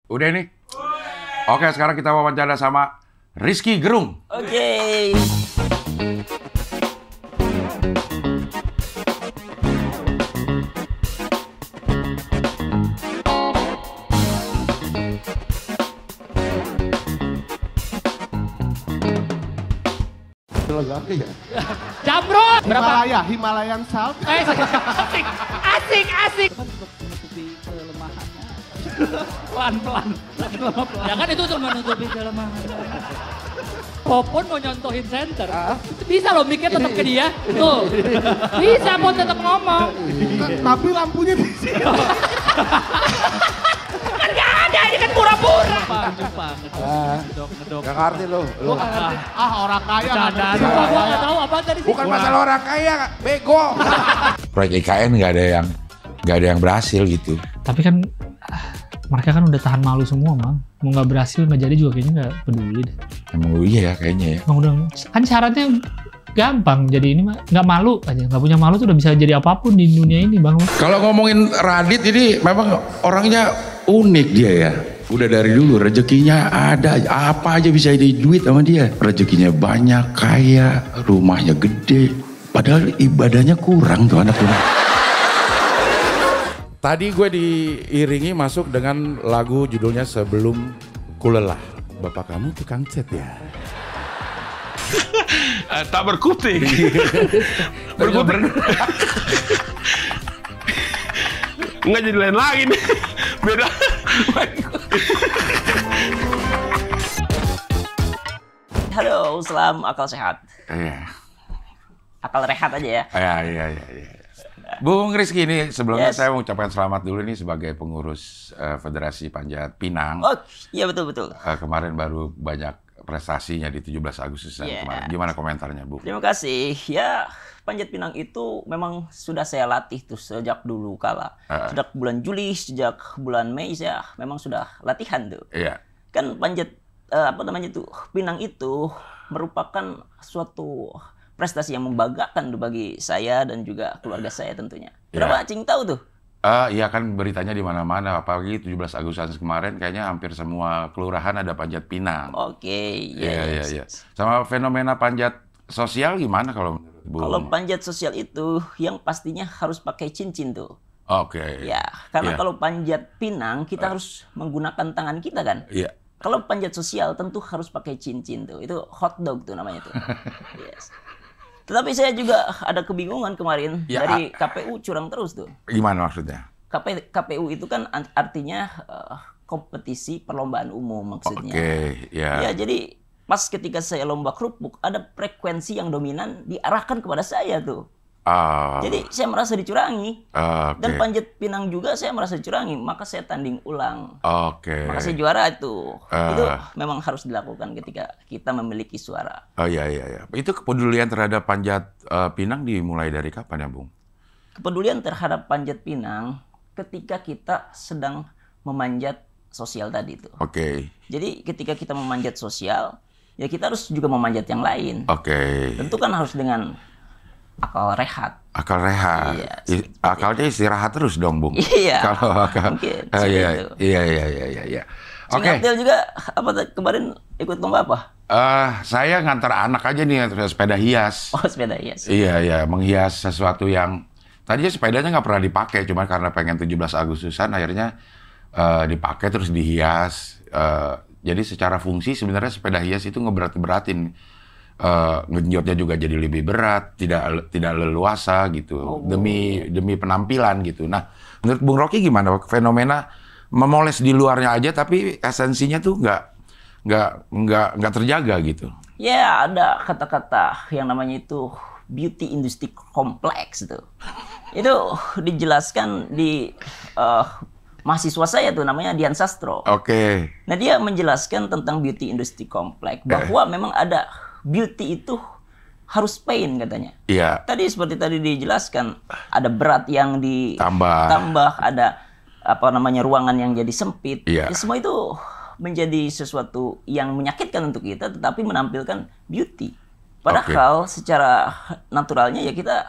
Udah nih? Oke, sekarang kita wawancara sama Rizky Gerung. Oke. Legati ya? Jamrut! Berapa? Himalayan Salt. Asik. Kan untuk menutupi kelemahannya. Pelan-pelan. Ya kan itu untuk menutupi kelemahannya. Popon mau nyontohin center. Bisa loh mikir tetap ke dia. Tuh. Bisa mau tetap ngomong. Tapi lampunya di sini. Kan gak ada, ini kan pura-pura. Jepang. Ngedok. Gak ngerti lo. Orang kaya. Candaan. Gua gak tahu apa tadi sih. Bukan masalah orang kaya, bego. Proyek IKN nggak ada yang berhasil gitu. Tapi kan mereka kan udah tahan malu semua, Bang. Mau nggak berhasil nggak jadi juga kayaknya nggak peduli deh. Emang iya ya kayaknya ya. Emang udah kan syaratnya gampang. Jadi ini mah nggak malu aja. Nggak punya malu tuh udah bisa jadi apapun di dunia ini, Bang. Kalau ngomongin Radit ini memang orangnya unik dia ya. Udah dari dulu rezekinya ada, apa aja bisa jadi duit sama dia. Rezekinya banyak, kaya, rumahnya gede. Padahal ibadahnya kurang tuh anak ini. Tadi gue diiringi masuk dengan lagu judulnya Sebelum Kulelah. Bapak kamu tukang cat ya? Tak berkutik. Berkutik. Enggak jadi lain lagi nih. Beda. Halo, salam akal sehat. Iya. Akal rehat aja ya. Iya. Bung Rizky ini sebelumnya Yes. saya mau ucapkan selamat dulu nih sebagai pengurus Federasi Panjat Pinang. Oh, iya betul. Kemarin baru banyak prestasinya di 17 Agustus Yes. kemarin. Gimana komentarnya, Bu? Terima kasih. Ya, panjat pinang itu memang sudah saya latih tuh sejak dulu kala. Sejak bulan Juli, sejak bulan Mei saya memang sudah latihan tuh. Iya. Kan panjat pinang itu merupakan suatu prestasi yang membanggakan tuh bagi saya dan juga keluarga saya tentunya. Berapa Cing tahu tuh? Iya kan beritanya di mana-mana, apalagi 17 Agustus kemarin kayaknya hampir semua kelurahan ada panjat pinang. Oke, Iya. Sama fenomena panjat sosial gimana kalau menurut Bu? Kalau panjat sosial itu yang pastinya harus pakai cincin tuh. Oke. Ya, karena Iya. kalau panjat pinang kita harus menggunakan tangan kita kan. Iya. Kalau panjat sosial tentu harus pakai cincin tuh. Itu hot dog tuh namanya tuh. Yes. Tetapi saya juga ada kebingungan kemarin Ya, dari KPU curang terus tuh. Gimana maksudnya? KPU itu kan artinya kompetisi perlombaan umum maksudnya. Oke, ya. Ya, jadi pas ketika saya lomba kerupuk ada frekuensi yang dominan diarahkan kepada saya tuh. Jadi saya merasa dicurangi. Oke. Dan panjat pinang juga saya merasa dicurangi, maka saya tanding ulang. Oke. Maka saya juara itu. Itu memang harus dilakukan ketika kita memiliki suara. Oh iya. Itu kepedulian terhadap panjat pinang dimulai dari kapan ya, Bung? Kepedulian terhadap panjat pinang ketika kita sedang memanjat sosial tadi itu. Oke. Jadi ketika kita memanjat sosial, ya kita harus juga memanjat yang lain. Oke. Tentu kan harus dengan akal rehat. Akal rehat. Iya, Akalnya istirahat terus dong, Bung. Iya. Kalau akal. Mungkin, Iya. Cing Oke. Abdel juga kemarin ikut lomba apa? Saya ngantar anak aja nih sepeda hias. Oh, sepeda hias. Iya, menghias sesuatu yang tadinya sepedanya nggak pernah dipakai, cuma karena pengen 17 Agustusan akhirnya dipakai terus dihias. Jadi secara fungsi sebenarnya sepeda hias itu ngeberat-beratin. Ngenjotnya juga jadi lebih berat, tidak leluasa gitu, demi penampilan gitu. Nah, menurut Bung Rocky gimana fenomena memoles di luarnya aja tapi esensinya tuh nggak terjaga gitu? Ya, ada kata-kata yang namanya itu beauty industry complex itu. Itu dijelaskan di mahasiswa saya tuh namanya Dian Sastro. Oke. Nah, dia menjelaskan tentang beauty industry complex bahwa memang ada beauty itu harus pain katanya. Iya. Tadi seperti tadi dijelaskan ada berat yang ditambah, ada ruangan yang jadi sempit. Iya. Ya, semua itu menjadi sesuatu yang menyakitkan untuk kita tetapi menampilkan beauty. Padahal secara naturalnya ya kita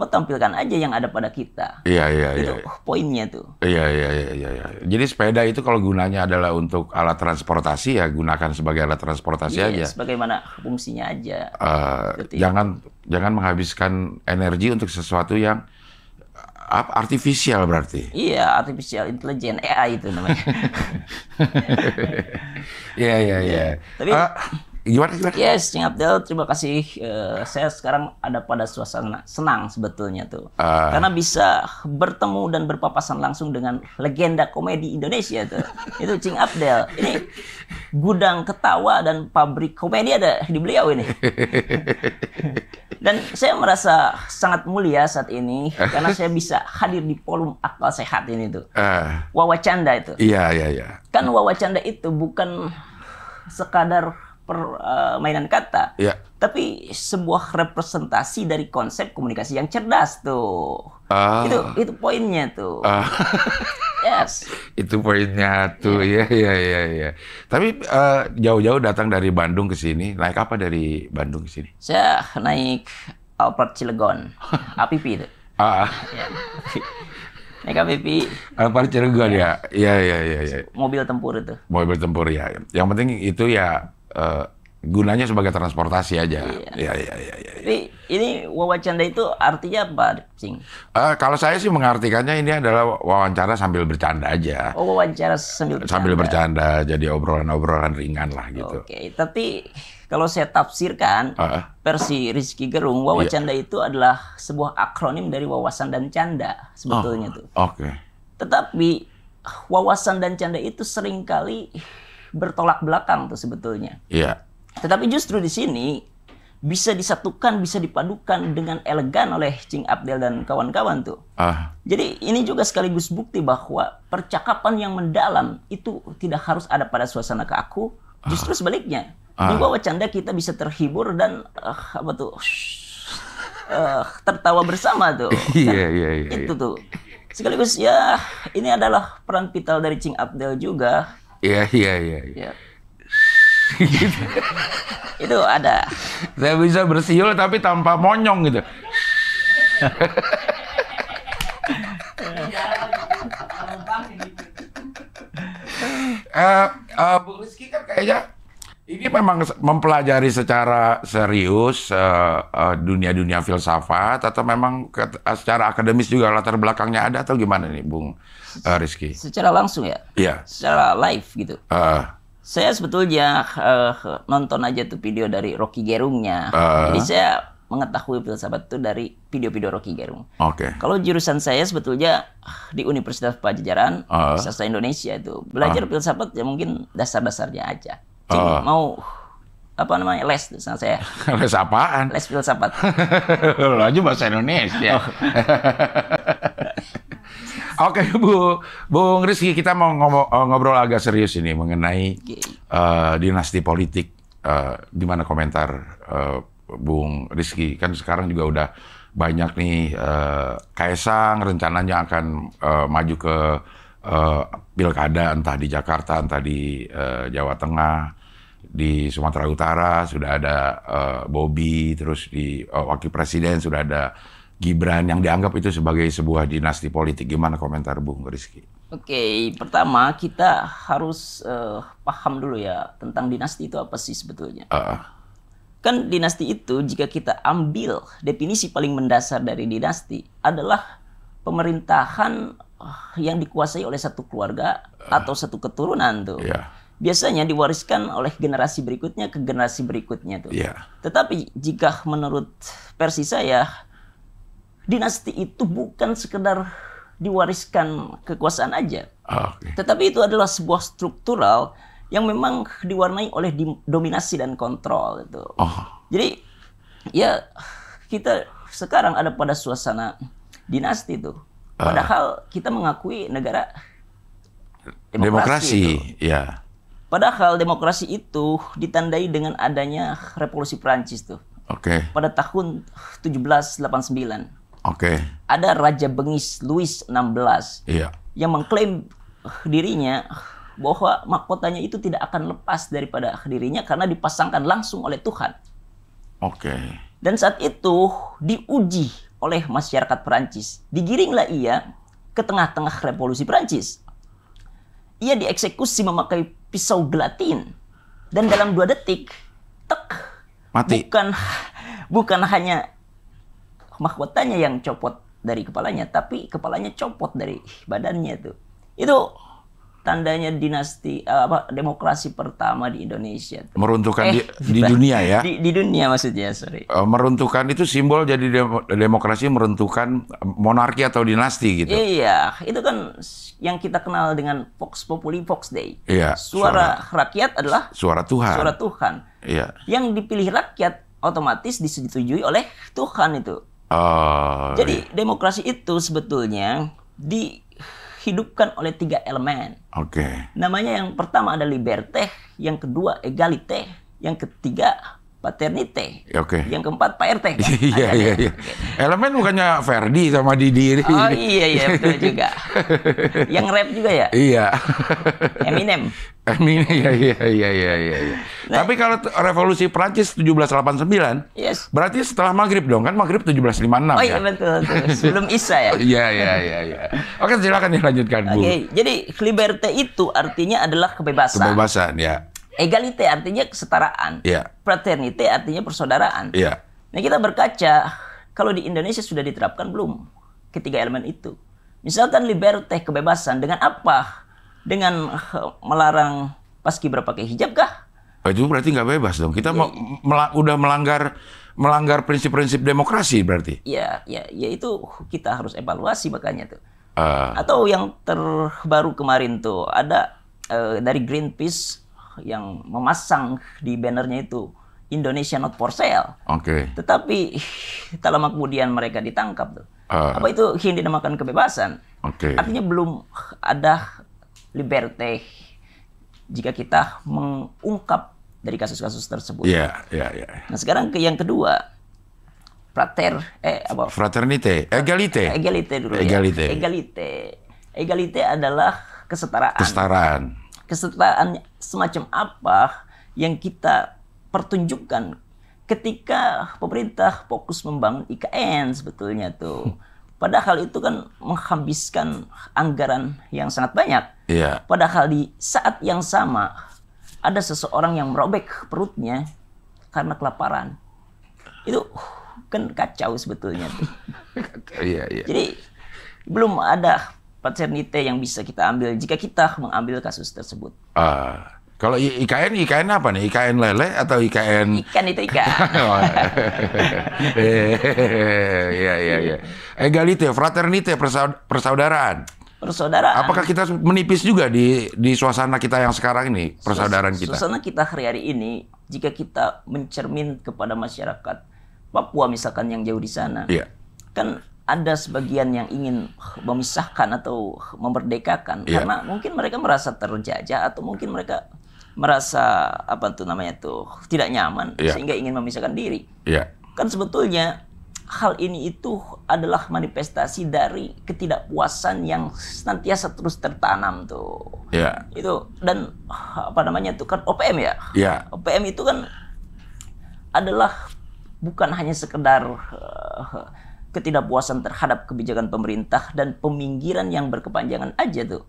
tampilkan aja yang ada pada kita. Iya. Itu poinnya tuh. Iya. Jadi sepeda itu kalau gunanya adalah untuk alat transportasi, ya gunakan sebagai alat transportasi aja. Sebagaimana fungsinya aja. Jangan menghabiskan energi untuk sesuatu yang artifisial berarti. Iya, artificial intelligence, AI itu namanya. Iya. Tapi gimana? yes, Cing Abdel, terima kasih. Saya sekarang ada pada suasana senang sebetulnya tuh. Karena bisa bertemu dan berpapasan langsung dengan legenda komedi Indonesia tuh. Itu Cing Abdel. Ini gudang ketawa dan pabrik komedi ada di beliau ini. Dan saya merasa sangat mulia saat ini karena saya bisa hadir di forum Akal Sehat ini tuh. Wawacanda itu. Iya. Kan wawacanda itu bukan sekadar permainan kata, tapi sebuah representasi dari konsep komunikasi yang cerdas tuh. Itu poinnya tuh. Yes. Itu poinnya tuh. Iya. Tapi jauh-jauh datang dari Bandung ke sini. Naik apa dari Bandung ke sini? Saya naik Alphard Cilegon, APP itu. Ya. Naik APP. Alphard Cilegon ya. Iya. Mobil tempur itu. Mobil tempur ya. Yang penting itu ya gunanya sebagai transportasi aja. Iya. Tapi ini wawacanda itu artinya apa, Cing? Kalau saya sih mengartikannya ini adalah wawancara sambil bercanda aja. Oh, wawancara sambil bercanda. Sambil bercanda, jadi obrolan-obrolan ringan lah gitu. Oke, tapi kalau saya tafsirkan versi Rizky Gerung, wawacanda itu adalah sebuah akronim dari wawasan dan canda sebetulnya tuh. Oke. Tetapi wawasan dan canda itu seringkali bertolak belakang tuh sebetulnya. Iya. Tetapi justru di sini bisa disatukan, bisa dipadukan dengan elegan oleh Cing Abdel dan kawan-kawan tuh. Jadi ini juga sekaligus bukti bahwa percakapan yang mendalam itu tidak harus ada pada suasana kaku, justru sebaliknya. Di wawacanda kita bisa terhibur dan tertawa bersama tuh. Iya. Itu tuh. Sekaligus ya ini adalah peran vital dari Cing Abdel juga. Iya. Ya. Itu ada. Saya bisa bersiul tapi tanpa monyong gitu. Bu Rizky kan kayaknya ini memang mempelajari secara serius dunia-dunia filsafat atau memang secara akademis juga latar belakangnya ada atau gimana nih, Bung Rizky? Secara langsung ya? Iya. Secara live gitu. Saya sebetulnya nonton aja tuh video dari Rocky Gerungnya. Jadi saya mengetahui filsafat itu dari video-video Rocky Gerung. Oke. Kalau jurusan saya sebetulnya di Universitas Pajajaran, Sastra Indonesia itu belajar filsafat ya mungkin dasar-dasarnya aja. Cing, mau les sama saya. Les apaan? Les filsafat. Lo aja bahasa Indonesia. Oke, Bung Rizky, kita mau ngobrol agak serius ini mengenai dinasti politik. Gimana komentar Bung Rizky? Kan sekarang juga udah banyak nih Kaisang rencananya akan maju ke pilkada, entah di Jakarta, entah di Jawa Tengah, di Sumatera Utara sudah ada Bobi, terus di wakil presiden sudah ada Gibran yang dianggap itu sebagai sebuah dinasti politik. Gimana komentar Bung Rizky? Oke, pertama kita harus paham dulu ya tentang dinasti itu apa sih sebetulnya. Kan dinasti itu jika kita ambil definisi paling mendasar dari dinasti adalah pemerintahan yang dikuasai oleh satu keluarga atau satu keturunan tuh. Biasanya diwariskan oleh generasi berikutnya ke generasi berikutnya tuh. Tetapi jika menurut versi saya, dinasti itu bukan sekedar diwariskan kekuasaan aja. Tetapi itu adalah sebuah struktural yang memang diwarnai oleh dominasi dan kontrol itu. Jadi ya kita sekarang ada pada suasana dinasti itu. Padahal kita mengakui negara demokrasi. Ya. Padahal demokrasi itu ditandai dengan adanya revolusi Prancis tuh. Pada tahun 1789. Ada Raja Bengis Louis XVI yang mengklaim dirinya bahwa mahkotanya itu tidak akan lepas daripada dirinya karena dipasangkan langsung oleh Tuhan. Dan saat itu diuji oleh masyarakat Perancis. Digiringlah ia ke tengah-tengah revolusi Perancis. Ia dieksekusi memakai pisau gelatin. Dan dalam 2 detik, mati. Bukan hanya mahkotanya yang copot dari kepalanya, tapi kepalanya copot dari badannya tuh. Itu tandanya dinasti demokrasi pertama di Indonesia. Tuh. Meruntuhkan di dunia ya? Di dunia maksudnya, sorry. Meruntuhkan itu simbol jadi demokrasi meruntuhkan monarki atau dinasti gitu. Iya, itu kan yang kita kenal dengan Vox Populi, Vox Dei. Iya, suara rakyat adalah suara Tuhan. Suara Tuhan. Iya. Yang dipilih rakyat otomatis disetujui oleh Tuhan itu. Jadi demokrasi itu sebetulnya dihidupkan oleh 3 elemen. Oke. Namanya yang pertama ada liberté, yang kedua égalité, yang ketiga paternité, yang keempat PRT. Iya. Elemen bukannya Ferdi sama Didi. Oh iya betul juga. Yang rap juga ya? Iya. Eminem. Iya. Nah, tapi kalau revolusi Prancis 1789, berarti setelah maghrib dong, kan maghrib 1756 ya? Oh iya betul. Sebelum Isya ya? Iya. Oke, silakan dilanjutkan, Bu. Oke, jadi liberté itu artinya adalah kebebasan. Kebebasan, ya. Égalité artinya kesetaraan. Iya. Fraternité artinya persaudaraan. Iya. Nah, kita berkaca, kalau di Indonesia sudah diterapkan belum ketiga elemen itu? Misalkan liberté, kebebasan, dengan apa? Dengan melarang paskibra pakai hijab kah? Itu berarti nggak bebas dong. Kita udah melanggar prinsip-prinsip demokrasi berarti. Ya itu kita harus evaluasi makanya tuh. Atau yang terbaru kemarin tuh ada dari Greenpeace yang memasang di bannernya itu Indonesia not for sale. Oke. Tetapi tak lama kemudian mereka ditangkap tuh. Apa itu yang dinamakan kebebasan? Oke. Artinya belum ada liberté jika kita mengungkap dari kasus-kasus tersebut. Iya. Nah, sekarang yang kedua, fraternité, égalité. Égalité dulu Égalité. ya. Égalité adalah kesetaraan. Kesetaraan semacam apa yang kita pertunjukkan ketika pemerintah fokus membangun IKN sebetulnya tuh. Padahal itu kan menghabiskan anggaran yang sangat banyak. Iya. Padahal di saat yang sama ada seseorang yang merobek perutnya karena kelaparan. Itu kan kacau sebetulnya tuh. Iya. Jadi belum ada paternité yang bisa kita ambil jika kita mengambil kasus tersebut. Kalau IKN apa nih? IKN lele atau IKN? Ikan itu ikan. Iya. Égalité, fraternité, persaudaraan. Persaudaraan. Apakah kita menipis juga di suasana kita yang sekarang ini, persaudaraan kita? Suasana kita hari ini, jika kita mencermin kepada masyarakat Papua misalkan yang jauh di sana, kan ada sebagian yang ingin memisahkan atau memerdekakan karena mungkin mereka merasa terjajah atau mungkin mereka merasa tidak nyaman sehingga ingin memisahkan diri. Kan sebetulnya hal ini itu adalah manifestasi dari ketidakpuasan yang senantiasa terus tertanam tuh. Itu dan kan OPM ya. OPM itu kan adalah bukan hanya sekedar ketidakpuasan terhadap kebijakan pemerintah dan peminggiran yang berkepanjangan aja tuh.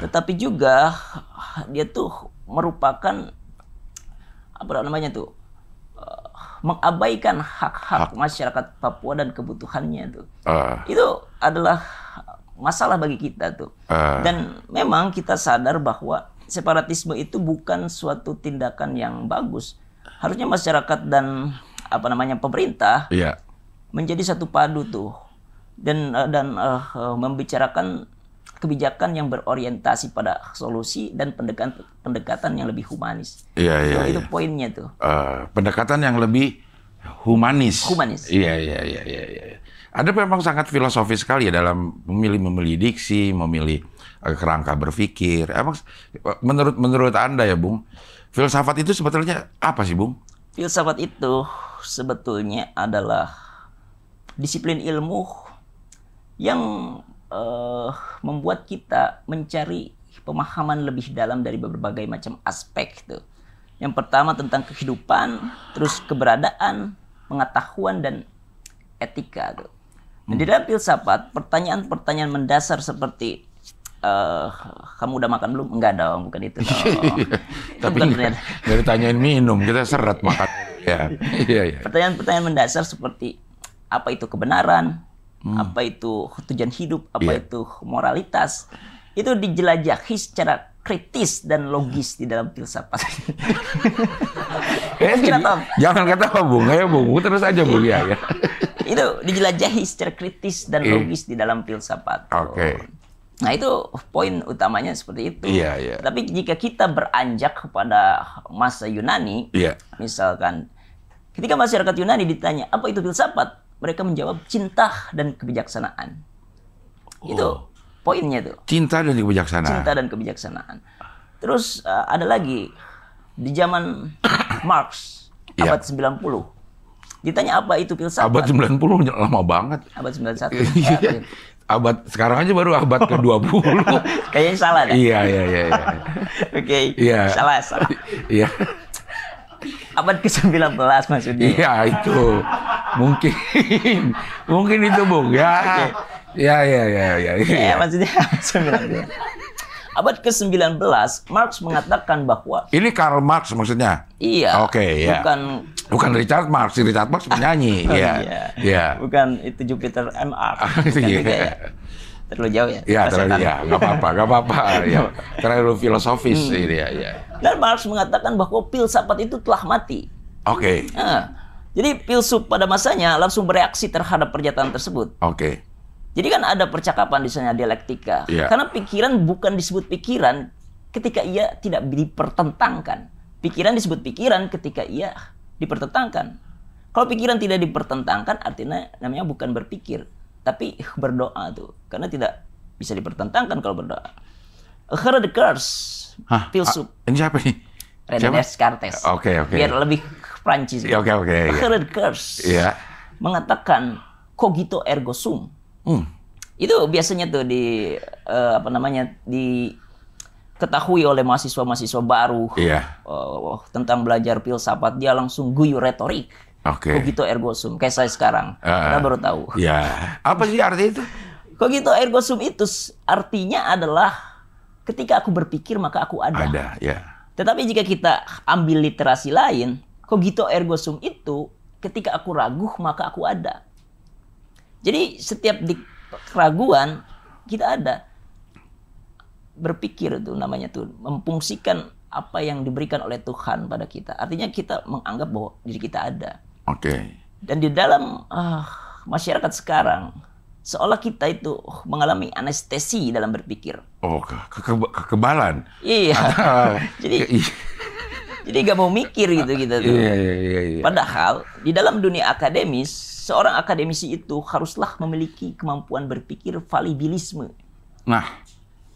Tetapi juga dia tuh merupakan mengabaikan hak-hak masyarakat Papua dan kebutuhannya tuh. Itu adalah masalah bagi kita tuh. Dan memang kita sadar bahwa separatisme itu bukan suatu tindakan yang bagus. Harusnya masyarakat dan pemerintah menjadi satu padu tuh dan membicarakan kebijakan yang berorientasi pada solusi dan pendekatan yang lebih humanis. Itu poinnya tuh. Pendekatan yang lebih humanis. Iya. Ada memang sangat filosofis sekali ya dalam memilih diksi, memilih kerangka berpikir. Emang menurut Anda ya, Bung, filsafat itu sebetulnya apa sih, Bung? Filsafat itu sebetulnya adalah disiplin ilmu yang membuat kita mencari pemahaman lebih dalam dari berbagai macam aspek tuh. Yang pertama tentang kehidupan, terus keberadaan, pengetahuan dan etika tuh. Dan di dalam filsafat, pertanyaan-pertanyaan mendasar seperti kamu udah makan belum? Enggak dong, bukan itu dong. Tapi nggak ditanyain minum, kita seret makan. Ya. Pertanyaan-pertanyaan mendasar seperti apa itu kebenaran, apa itu tujuan hidup, apa itu moralitas, itu dijelajahi secara kritis dan logis di dalam filsafat. Jangan kata Bung, ya Bung, terus aja Bung ya. Itu dijelajahi secara kritis dan logis di dalam filsafat. Oke. Nah itu poin utamanya seperti itu. Iya. Tapi jika kita beranjak kepada masa Yunani, misalkan ketika masyarakat Yunani ditanya apa itu filsafat, mereka menjawab cinta dan kebijaksanaan. Itu poinnya tuh. Cinta dan kebijaksanaan. Cinta dan kebijaksanaan. Terus ada lagi di zaman Marx abad 90. Ditanya apa itu filsafat? Abad 90 lama banget. Abad 91. Abad sekarang aja baru abad ke-20. Kayaknya salah deh. Iya. Oke. Iya. Salah. Iya. Abad ke-19 maksudnya. Iya, itu. Mungkin itu, Bung. Ya. Iya. Ya, maksudnya 19. Abad ke-19, Marx mengatakan bahwa... Ini Karl Marx maksudnya? Iya. Oke, ya. Bukan Richard Marx. Richard Marx penyanyi. Iya. Bukan itu Jupiter MR. Iya. Terlalu jauh ya? Iya, terlalu ya. Nggak apa-apa. Ya. Terlalu filosofis. Iya. Dan Marx mengatakan bahwa filsafat itu telah mati. Oke. Nah, jadi filsuf pada masanya langsung bereaksi terhadap pernyataan tersebut. Oke. Jadi kan ada percakapan di sana, dialektika. Karena pikiran bukan disebut pikiran ketika ia tidak dipertentangkan. Pikiran disebut pikiran ketika ia dipertentangkan. Kalau pikiran tidak dipertentangkan, artinya namanya bukan berpikir, tapi berdoa tuh. Karena tidak bisa dipertentangkan kalau berdoa. Heidegger, filsuf. Ini siapa nih? René Descartes. Oke. Biar lebih Prancis. Oke. Heidegger mengatakan cogito ergo sum. Itu biasanya tuh diketahui oleh mahasiswa baru tentang belajar filsafat, dia langsung guyu retorik. Cogito ergo sum, kayak saya sekarang. Kita baru tahu. Apa sih arti itu? Cogito ergo sum itu artinya adalah ketika aku berpikir maka aku ada. Tetapi jika kita ambil literasi lain, cogito ergo sum itu ketika aku ragu maka aku ada. Jadi setiap di keraguan kita ada. Berpikir itu namanya tuh memfungsikan apa yang diberikan oleh Tuhan pada kita. Artinya kita menganggap bahwa diri kita ada. Dan di dalam masyarakat sekarang seolah kita itu mengalami anestesi dalam berpikir. Kekebalan. Iya. Jadi gak mau mikir gitu kita tuh. Iya. Padahal di dalam dunia akademis, seorang akademisi itu haruslah memiliki kemampuan berpikir falibilisme. Nah,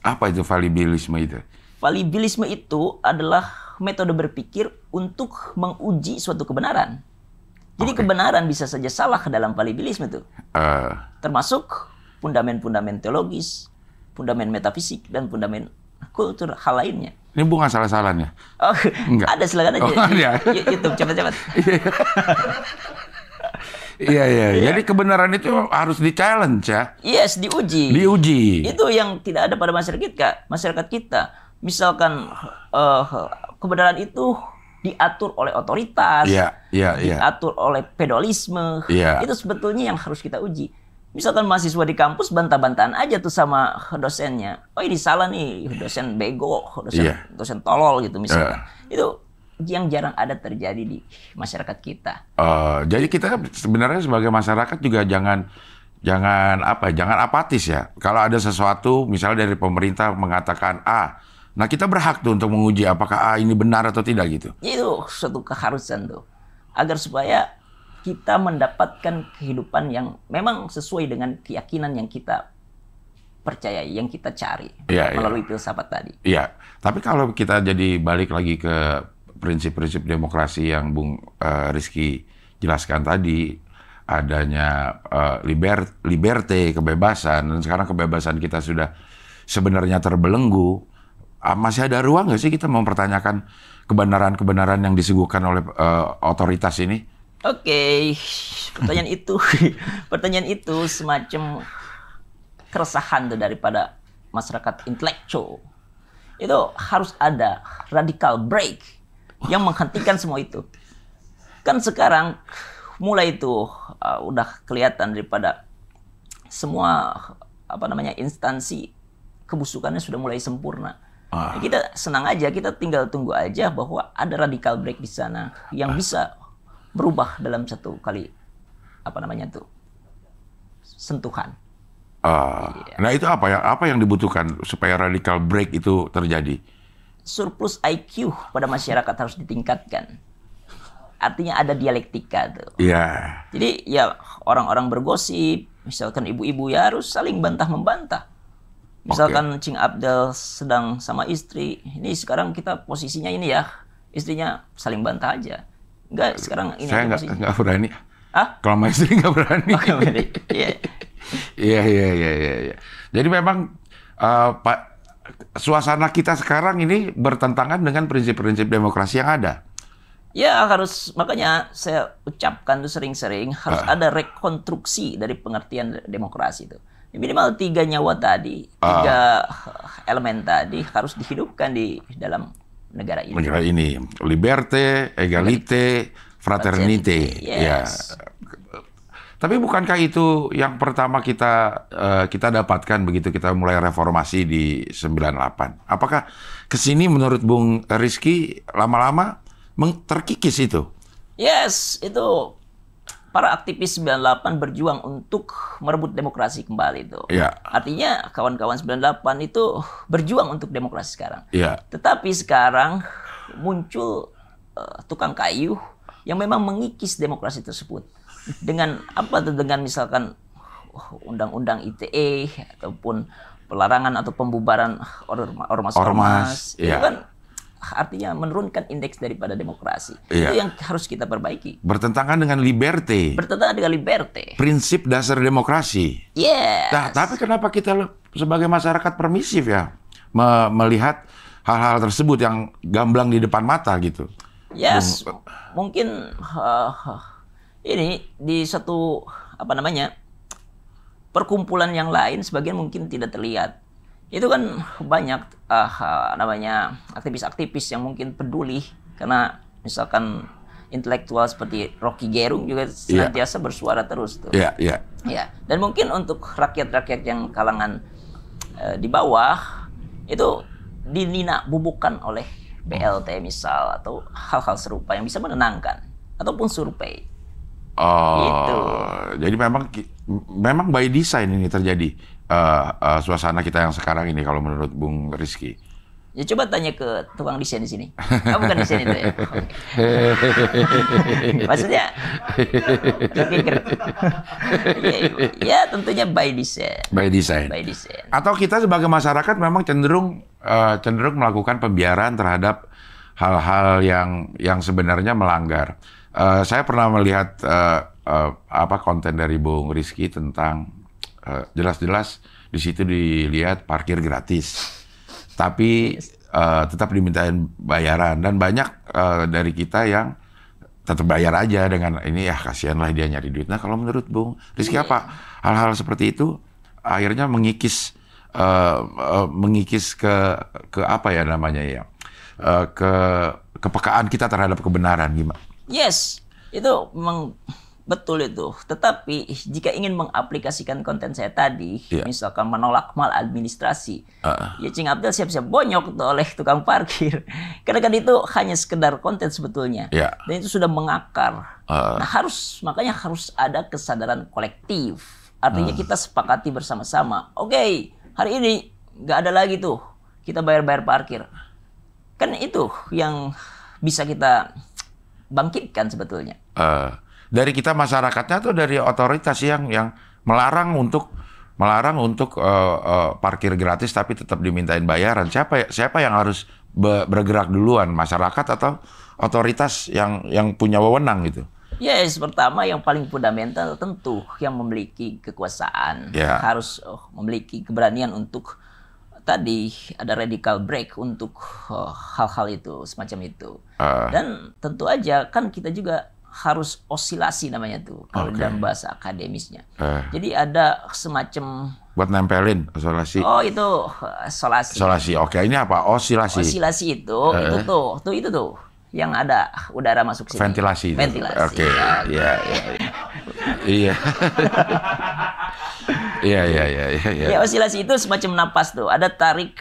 apa itu falibilisme itu? Falibilisme itu adalah metode berpikir untuk menguji suatu kebenaran. Jadi kebenaran bisa saja salah dalam falibilisme itu. Termasuk fundament-fundament teologis, fundament metafisik, dan fundament kultur hal lainnya. Ini bukan salah-salahnya? Enggak. Ada, silakan aja. YouTube, cepat-cepat. Iya. Jadi kebenaran itu harus di-challenge ya? Yes, diuji. Itu yang tidak ada pada masyarakat kita. Misalkan kebenaran itu diatur oleh otoritas, diatur oleh feodalisme. Itu sebetulnya yang harus kita uji. Misalkan mahasiswa di kampus bantah-bantahan aja tuh sama dosennya. Oh ini salah nih, dosen bego, dosen tolol gitu misalkan. Itu yang jarang ada terjadi di masyarakat kita. Jadi kita sebenarnya sebagai masyarakat juga jangan apatis ya. Kalau ada sesuatu misalnya dari pemerintah mengatakan A, nah kita berhak tuh untuk menguji apakah A ini benar atau tidak gitu. Itu suatu keharusan tuh. Agar supaya kita mendapatkan kehidupan yang memang sesuai dengan keyakinan yang kita percayai, yang kita cari melalui filsafat tadi. Iya, tapi kalau kita jadi balik lagi ke prinsip-prinsip demokrasi yang Bung Rizky jelaskan tadi, adanya liberté, kebebasan, dan sekarang kebebasan kita sudah sebenarnya terbelenggu, masih ada ruang nggak sih kita mempertanyakan kebenaran-kebenaran yang disuguhkan oleh otoritas ini? Oke, pertanyaan itu semacam keresahan tuh daripada masyarakat intelektual. Itu harus ada radical break yang menghentikan semua itu. Kan sekarang mulai itu udah kelihatan daripada semua instansi kebusukannya sudah mulai sempurna. Ya, kita senang aja, kita tinggal tunggu aja bahwa ada radical break di sana yang bisa berubah dalam satu kali sentuhan. Nah itu apa yang dibutuhkan supaya radical break itu terjadi? Surplus IQ pada masyarakat harus ditingkatkan. Artinya ada dialektika tuh. Iya. Jadi ya orang-orang bergosip, misalkan ibu-ibu ya harus saling bantah-membantah. Misalkan Cing Abdel sedang sama istri, ini sekarang kita posisinya ini ya, istrinya saling bantah aja. Enggak, sekarang ini saya nggak berani. Kalau sama istri nggak berani. Iya. Iya. Jadi memang Pak, suasana kita sekarang ini bertentangan dengan prinsip-prinsip demokrasi yang ada. Ya harus, makanya saya ucapkan tuh sering-sering harus ada rekonstruksi dari pengertian demokrasi itu. Minimal 3 nyawa tadi, 3 elemen tadi harus dihidupkan di dalam negara ini. Negara ini, liberté, égalité, fraternité. Yes. Ya. Tapi bukankah itu yang pertama kita dapatkan begitu kita mulai reformasi di 98? Apakah kesini menurut Bung Rizky lama-lama terkikis itu? Yes, itu para aktivis 98 berjuang untuk merebut demokrasi kembali itu. Ya. Artinya kawan-kawan 98 itu berjuang untuk demokrasi sekarang. Ya. Tetapi sekarang muncul tukang kayu yang memang mengikis demokrasi tersebut. Dengan apa tuh? Dengan misalkan undang-undang ITE ataupun pelarangan atau pembubaran ormas. Itu kan artinya menurunkan indeks daripada demokrasi. Iya. Itu yang harus kita perbaiki. Bertentangan dengan liberté. Prinsip dasar demokrasi. Yes. Nah, tapi kenapa kita sebagai masyarakat permisif ya melihat hal-hal tersebut yang gamblang di depan mata gitu? Yes, mungkin ini di satu perkumpulan yang lain sebagian mungkin tidak terlihat. Itu kan banyak aktivis-aktivis yang mungkin peduli karena misalkan intelektual seperti Rocky Gerung juga senantiasa bersuara terus tuh. Iya. Ya, dan mungkin untuk rakyat-rakyat yang kalangan di bawah itu dinina bubukan oleh BLT misal atau hal-hal serupa yang bisa menenangkan ataupun survei. Gitu. Jadi memang by design ini terjadi suasana kita yang sekarang ini kalau menurut Bung Rizky. Ya coba tanya ke tukang desain di sini. Bukan desain itu ya. Maksudnya ya tentunya by design. By design. Atau kita sebagai masyarakat memang cenderung melakukan pembiaran terhadap hal-hal yang sebenarnya melanggar. Saya pernah melihat konten dari Bung Rizky tentang jelas-jelas di situ dilihat parkir gratis, tapi tetap dimintain bayaran dan banyak dari kita yang tetap bayar aja dengan ini kasihan lah dia nyari duit. Nah kalau menurut Bung Rizky apa hal-hal seperti itu akhirnya mengikis ke apa ya namanya ya kepekaan kita terhadap kebenaran gimana? Yes, itu memang betul itu. Tetapi jika ingin mengaplikasikan konten saya tadi, misalkan menolak maladministrasi, ya Cing Abdel siap-siap bonyok oleh tukang parkir. Karena kan itu hanya sekedar konten sebetulnya. Dan itu sudah mengakar. Nah makanya harus ada kesadaran kolektif. Artinya kita sepakati bersama-sama. Oke, hari ini nggak ada lagi tuh kita bayar-bayar parkir. Kan itu yang bisa kita bangkitkan sebetulnya. Dari kita masyarakatnya atau dari otoritas yang melarang untuk parkir gratis tapi tetap dimintain bayaran? Siapa yang harus bergerak duluan, masyarakat atau otoritas yang punya wewenang gitu? Yes, pertama yang paling fundamental tentu yang memiliki kekuasaan harus memiliki keberanian untuk tadi ada radical break untuk hal-hal itu semacam itu. Dan tentu aja kan kita juga harus osilasi namanya tuh kalau dalam bahasa akademisnya. Jadi ada semacam buat nempelin isolasi. Oh itu isolasi. Isolasi. Oke, ini apa? Osilasi. Osilasi itu itu tuh yang ada udara masuk sini. Ventilasi. Ventilasi. Oke. Iya. Iya. Iya. Ya osilasi itu semacam napas tuh. Ada tarik,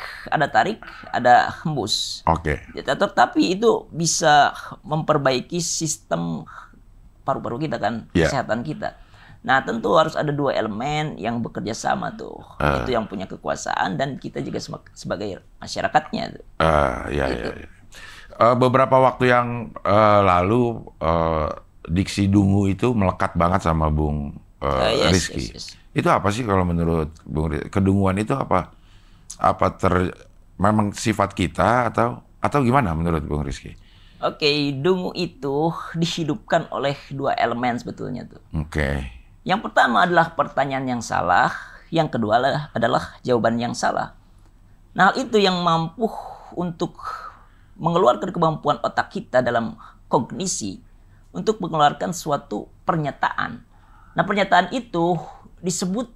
ada hembus. Oke. Tetapi itu bisa memperbaiki sistem paru-paru kita kan, kesehatan kita. Nah tentu harus ada dua elemen yang bekerja sama tuh. Itu yang punya kekuasaan dan kita juga sebagai masyarakatnya. Iya. Beberapa waktu yang lalu diksi dungu itu melekat banget sama Bung Rizky. Yes. Itu apa sih kalau menurut Bung Rizky? Kedunguan itu apa? Memang sifat kita atau gimana menurut Bung Rizky? Oke, dungu itu dihidupkan oleh dua elemen sebetulnya tuh. Oke. Yang pertama adalah pertanyaan yang salah, yang kedua adalah jawaban yang salah. Nah, hal itu yang mampu untuk mengeluarkan kemampuan otak kita dalam kognisi untuk mengeluarkan suatu pernyataan. Nah, pernyataan itu disebut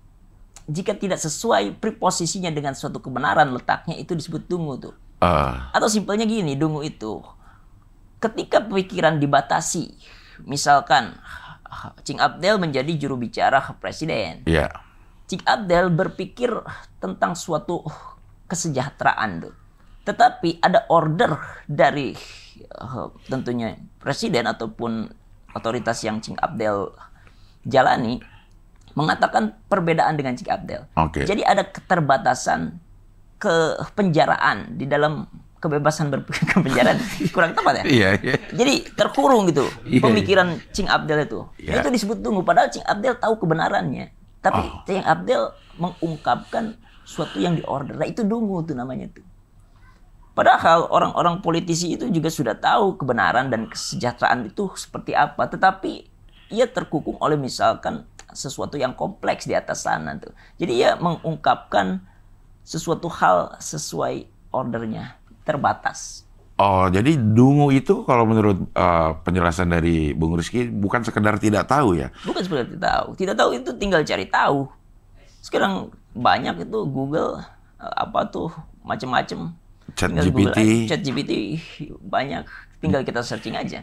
jika tidak sesuai preposisinya dengan suatu kebenaran letaknya itu disebut dungu tuh. Atau simpelnya gini, dungu itu ketika pikiran dibatasi, misalkan Cing Abdel menjadi juru bicara presiden. Iya. Cing Abdel berpikir tentang suatu kesejahteraan tuh. Tetapi ada order dari tentunya presiden ataupun otoritas yang Cing Abdel jalani mengatakan perbedaan dengan Cing Abdel. Oke. Jadi ada keterbatasan kepenjaraan di dalam kebebasan berpenjaraan kurang tepat ya. Iya. Jadi terkurung gitu pemikiran Iya. Cing Abdel itu. Iya. Itu disebut dungu. Padahal Cing Abdel tahu kebenarannya. Tapi Cing Abdel mengungkapkan suatu yang diorder. Nah, itu dungu tuh namanya tuh. Padahal orang-orang politisi itu juga sudah tahu kebenaran dan kesejahteraan itu seperti apa. Tetapi ia terkukung oleh misalkan sesuatu yang kompleks di atas sana tuh. Jadi ia mengungkapkan sesuatu hal sesuai ordernya. Terbatas. Oh, jadi dungu itu kalau menurut penjelasan dari Bung Rizky bukan sekedar tidak tahu ya? Bukan sekedar tidak tahu. Tidak tahu itu tinggal cari tahu. Sekarang banyak itu Google macam-macam. ChatGPT banyak. Tinggal kita searching aja.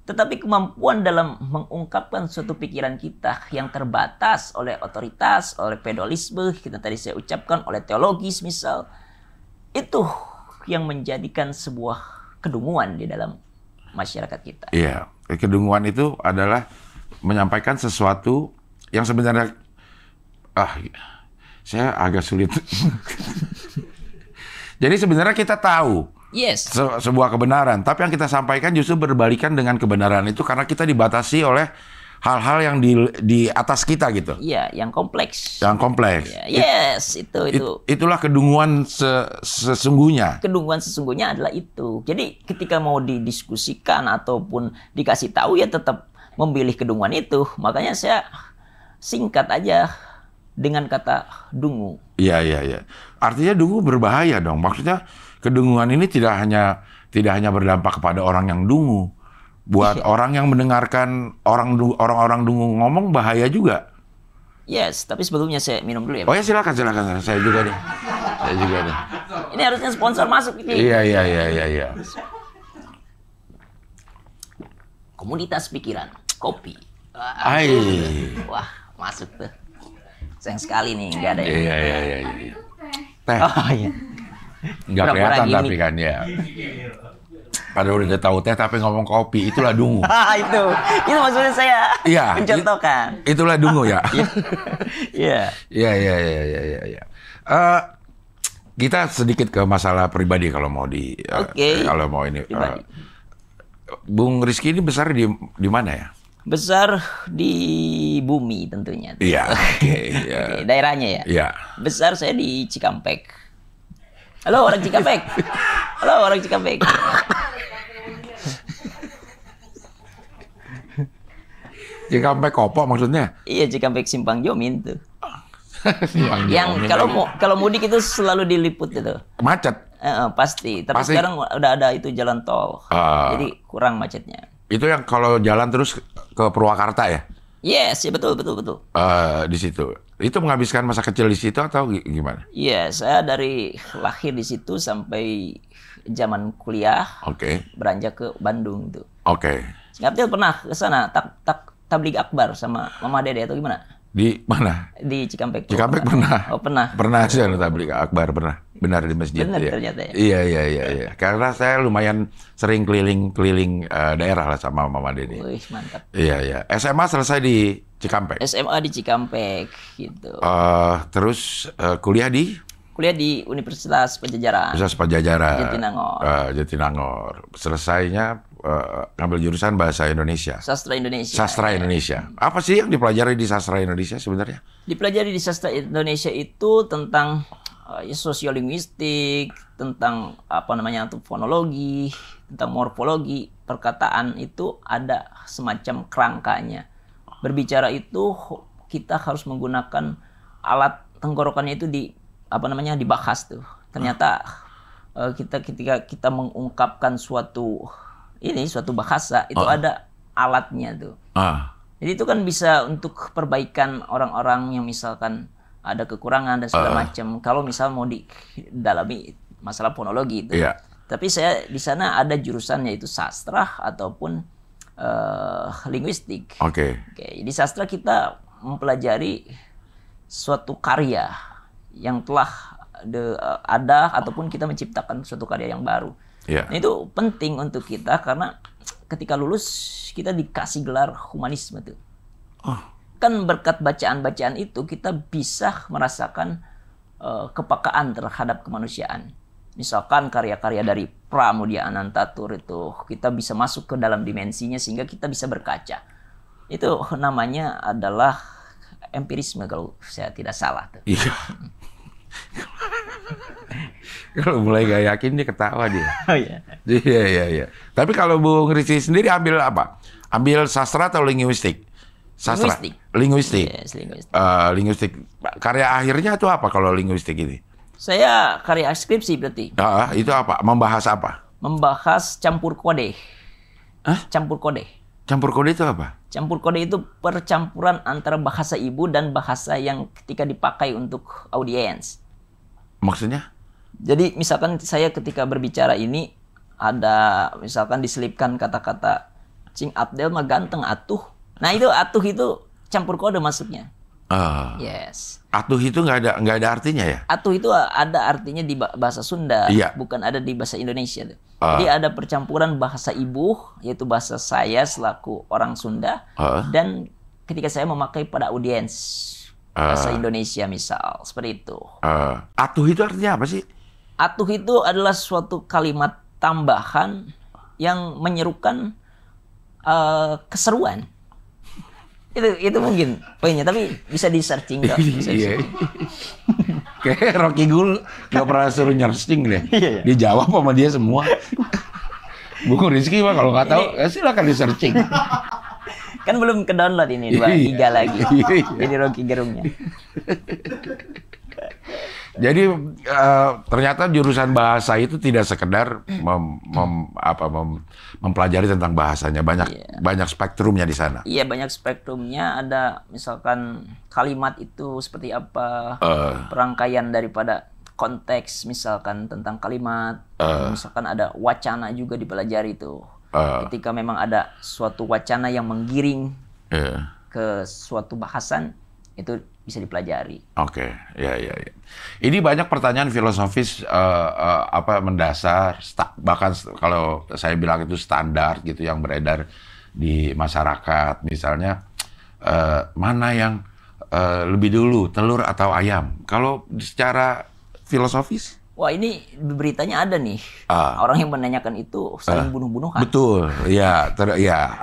Tetapi kemampuan dalam mengungkapkan suatu pikiran kita yang terbatas oleh otoritas, oleh feodalisme, kita tadi saya ucapkan, oleh teologis misal, itu yang menjadikan sebuah kedunguan di dalam masyarakat kita. Iya, kedunguan itu adalah menyampaikan sesuatu yang sebenarnya saya agak sulit. Jadi sebenarnya kita tahu sebuah kebenaran, tapi yang kita sampaikan justru berbalikan dengan kebenaran itu karena kita dibatasi oleh hal-hal yang di atas kita gitu. Iya, yang kompleks. Yang kompleks. Ya, Itulah kedunguan sesungguhnya. Kedunguan sesungguhnya adalah itu. Jadi ketika mau didiskusikan ataupun dikasih tahu ya tetap memilih kedunguan itu. Makanya saya singkat aja dengan kata dungu. Iya. Artinya dungu berbahaya dong. Maksudnya kedunguan ini tidak hanya berdampak kepada orang yang dungu. Buat orang yang mendengarkan orang-orang dungu ngomong bahaya juga. Yes, tapi sebelumnya saya minum dulu ya. Oh ya silakan. Saya juga nih. Ini harusnya sponsor masuk ini. Iya. Komoditas pikiran, kopi. Wah, masuk tuh. Sayang sekali nih, nggak ada yang. Iya. Teh. Oh iya. Nggak kelihatan tapi kan ya. Padahal udah tahu teh tapi ngomong kopi, itulah dungu. itu maksudnya saya mencontohkan. Itulah dungu ya. Iya. Iya. Kita sedikit ke masalah pribadi kalau mau kalau mau ini. Bung Rizky ini besar di mana ya? Besar di bumi tentunya. Iya. Oke, daerahnya ya. Iya. Besar saya di Cikampek. Halo orang Cikampek. Cikampek Kopo maksudnya? Iya, Cikampek Simpang Jomin tuh. Yang kalau mudik itu selalu diliput itu. Macet. Pasti. Tapi sekarang udah ada itu jalan tol. Jadi kurang macetnya. Itu yang kalau jalan terus ke Purwakarta ya? Yes, ya betul. Di situ. Itu menghabiskan masa kecil di situ atau gimana? Iya, saya dari lahir di situ sampai zaman kuliah. Oke. Beranjak ke Bandung tuh. Oke. Abdel pernah ke sana tabligh akbar sama Mama Dede atau gimana? Di mana? Di Cikampek. Cikampek pernah. Oh, pernah. Pernah saya tabligh akbar pernah. Benar di masjid. Benar ya. ternyata ya. Iya. Karena saya lumayan sering keliling daerah lah sama Mama Dede. Wih, mantap. Iya. SMA selesai di Cikampek. SMA di Cikampek gitu. Terus kuliah di Universitas Pajajaran. Universitas Pajajaran. Jatinangor. Jatinangor. Selesainya ngambil jurusan bahasa Indonesia. Sastra Indonesia. Sastra Indonesia. Apa sih yang dipelajari di sastra Indonesia sebenarnya? Dipelajari di sastra Indonesia itu tentang sosiolinguistik, tentang fonologi, tentang morfologi, perkataan itu ada semacam kerangkanya. Berbicara itu kita harus menggunakan alat tenggorokannya itu dibahas tuh. Ternyata ketika kita mengungkapkan suatu bahasa itu ada alatnya tuh. Jadi itu kan bisa untuk perbaikan orang-orang yang misalkan ada kekurangan dan segala macam. Kalau misal mau didalami masalah fonologi itu. Iya. Tapi saya di sana ada jurusan yaitu sastra ataupun linguistik. Oke. Di sastra kita mempelajari suatu karya yang telah ada ataupun kita menciptakan suatu karya yang baru. Iya. Nah, itu penting untuk kita karena ketika lulus kita dikasih gelar humanisme tuh. Kan berkat bacaan-bacaan itu kita bisa merasakan kepekaan terhadap kemanusiaan. Misalkan karya-karya dari Pramudia Anantatur itu kita bisa masuk ke dalam dimensinya sehingga kita bisa berkaca. Itu namanya adalah empirisme kalau saya tidak salah tuh. Iya. Kalau mulai gak yakin dia ketawa dia. Oh iya. Iya. Tapi kalau Bung Rizky sendiri ambil apa? Ambil sastra atau linguistik? Sastra. Linguistik. Yes, linguistik. Linguistik. Karya akhirnya itu apa kalau linguistik ini? Saya karya skripsi berarti. Itu apa? Membahas apa? Membahas campur kode. Campur kode. Campur kode itu apa? Campur kode itu percampuran antara bahasa ibu dan bahasa yang ketika dipakai untuk audiens. Maksudnya? Jadi misalkan saya ketika berbicara ini ada misalkan diselipkan kata-kata Cing Abdel mah ganteng atuh. Nah itu atuh itu campur kode masuknya. Yes. Atuh itu nggak ada artinya ya? Atuh itu ada artinya di bahasa Sunda, iya. Bukan ada di bahasa Indonesia. Jadi ada percampuran bahasa ibu, yaitu bahasa saya selaku orang Sunda, dan ketika saya memakai pada audiens bahasa Indonesia misal, seperti itu. Atuh itu artinya apa sih? Atuh itu adalah suatu kalimat tambahan yang menyerukan keseruan. Itu mungkin poinnya, tapi bisa di searching kok. Iya. Kayak Rocky Gul nggak pernah suruh searching deh. Dijawab sama dia semua. Bung Rizky mah kalau nggak tahu silakan di searching. Kan belum ke download ini 2 giga lagi. Jadi Rocky Gerungnya. Jadi ternyata jurusan bahasa itu tidak sekedar mempelajari tentang bahasanya, banyak spektrumnya di sana. Iya, banyak spektrumnya. Ada misalkan kalimat itu seperti apa, perangkaian daripada konteks misalkan tentang kalimat, misalkan ada wacana juga dipelajari itu. Ketika memang ada suatu wacana yang menggiring ke suatu bahasan, itu bisa dipelajari. Oke, ya. Ini banyak pertanyaan filosofis mendasar, bahkan kalau saya bilang itu standar gitu yang beredar di masyarakat. Misalnya mana yang lebih dulu, telur atau ayam? Kalau secara filosofis? Wah, ini beritanya ada nih. Orang yang menanyakan itu saling bunuh-bunuhan. Betul, ya.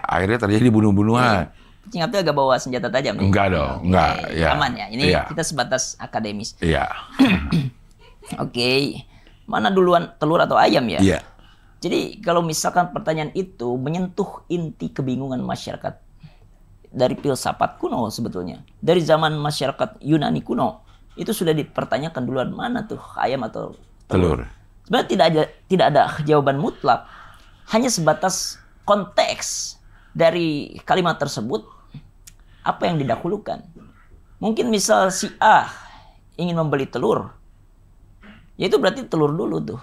Akhirnya terjadi bunuh-bunuhan. Cing Abdel agak bawa senjata tajam nih. Enggak dong, enggak. Ya. Aman ya, ini kita sebatas akademis. Iya. Oke. Mana duluan, telur atau ayam ya? Iya. Jadi kalau misalkan pertanyaan itu menyentuh inti kebingungan masyarakat dari filsafat kuno sebetulnya. Dari zaman masyarakat Yunani kuno, itu sudah dipertanyakan duluan mana tuh ayam atau telur. Sebenarnya tidak ada jawaban mutlak. Hanya sebatas konteks dari kalimat tersebut, apa yang didahulukan? Mungkin misal si A ingin membeli telur, ya itu berarti telur dulu tuh.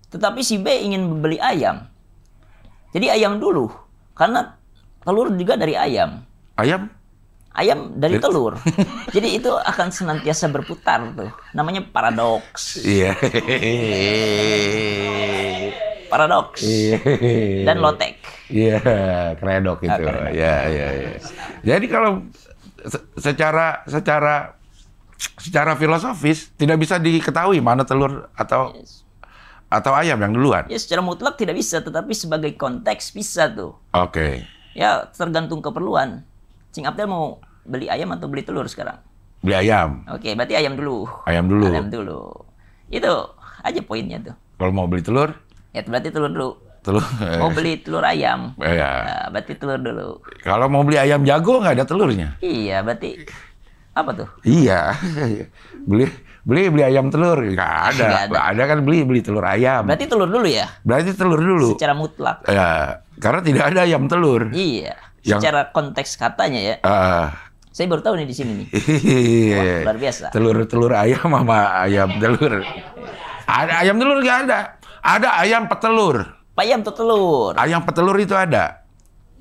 Tetapi si B ingin membeli ayam, jadi ayam dulu, karena telur juga dari ayam. Ayam dari telur. Jadi itu akan senantiasa berputar tuh. Namanya paradoks. Iya. Paradoks. Dan lotek. Iya, kredok itu. Iya. Jadi kalau secara filosofis tidak bisa diketahui mana telur atau ayam yang duluan. Ya secara mutlak tidak bisa, tetapi sebagai konteks bisa tuh. Oke. Ya tergantung keperluan. Cing Abdel mau beli ayam atau beli telur sekarang? Beli ayam. Oke, berarti ayam dulu. Ayam dulu. Itu aja poinnya tuh. Kalau mau beli telur? Ya berarti telur dulu. Telur. Mau beli telur ayam? Iya. Nah, berarti telur dulu. Kalau mau beli ayam jago nggak ada telurnya? Iya, berarti apa tuh? Iya. beli ayam telur nggak ada. Nggak ada. Ada kan beli telur ayam. Berarti telur dulu ya? Berarti telur dulu. Secara mutlak. Ya, karena tidak ada ayam telur. Iya. Secara konteks katanya ya. Saya baru tahu nih di sini nih. Wah, luar biasa. Telur ayam sama ayam telur. Ada ayam telur nggak ada. Ada ayam petelur. Ayam telur. Ayam petelur itu ada.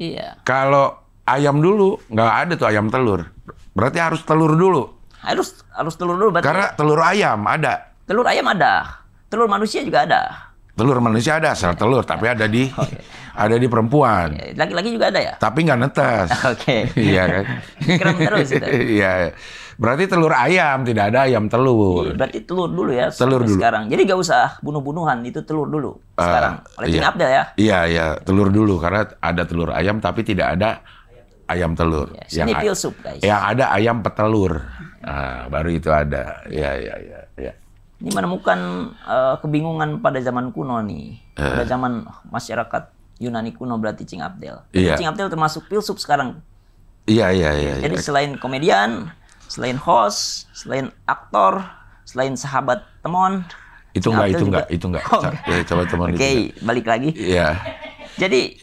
Iya. Kalau ayam dulu nggak ada tuh ayam telur. Berarti harus telur dulu. Harus telur dulu berarti. Karena telur ayam ada. Telur ayam ada. Telur manusia juga ada. Telur manusia ada, sel telur, tapi ada di perempuan. Laki-laki juga ada ya? Tapi nggak netes. Oke. Iya kan? Keren terus itu. Iya. Berarti telur ayam, tidak ada ayam telur. Iya, berarti telur dulu ya. Telur dulu. Sekarang. Jadi nggak usah bunuh-bunuhan, itu telur dulu. Sekarang. Oleh Cing Abdel ya? Iya, telur dulu. Karena ada telur ayam, tapi tidak ada ayam telur. Ya, ini filsuf, guys. Yang ada ayam petelur. Nah, baru itu ada. Iya. Ini menemukan kebingungan pada zaman kuno nih. Pada zaman masyarakat Yunani kuno berarti Cing Abdel. Iya. Cing Abdel termasuk filsuf sekarang. Iya. Jadi selain komedian, selain host, selain aktor, selain sahabat temon. Itu enggak. Coba teman itu. Oke, balik lagi. Iya. Jadi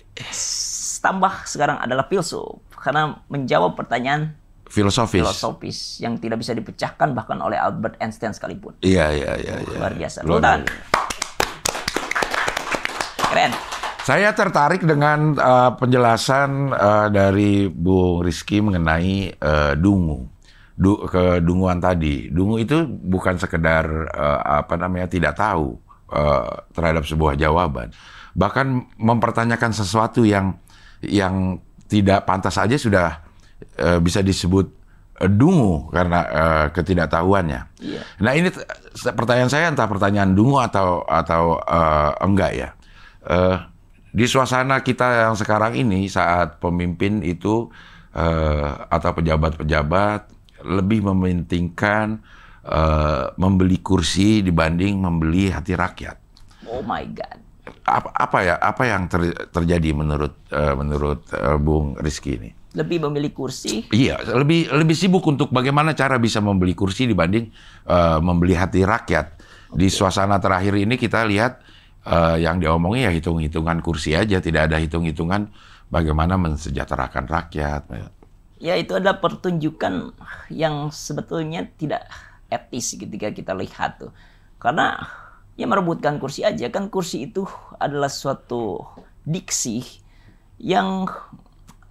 tambah sekarang adalah filsuf karena menjawab pertanyaan filosofis yang tidak bisa dipecahkan bahkan oleh Albert Einstein sekalipun. Iya. Luar biasa. Sultan. Keren. Saya tertarik dengan penjelasan dari Bung Rizky mengenai dungu. Kedunguan tadi. Dungu itu bukan sekedar tidak tahu terhadap sebuah jawaban. Bahkan mempertanyakan sesuatu yang tidak pantas saja sudah bisa disebut dungu karena ketidaktahuannya. Iya. Nah ini pertanyaan saya entah pertanyaan dungu atau enggak ya. Di suasana kita yang sekarang ini saat pemimpin itu atau pejabat-pejabat lebih mementingkan membeli kursi dibanding membeli hati rakyat. Oh my God. Apa yang terjadi menurut Bung Rizky ini? Lebih memilih kursi. Iya, lebih sibuk untuk bagaimana cara bisa membeli kursi dibanding membeli hati rakyat. Di suasana terakhir ini kita lihat yang diomongin ya hitung-hitungan kursi aja, tidak ada hitung-hitungan bagaimana mensejahterakan rakyat. Ya itu adalah pertunjukan yang sebetulnya tidak etis ketika kita lihat tuh. Karena ya merebutkan kursi aja, kan kursi itu adalah suatu diksi yang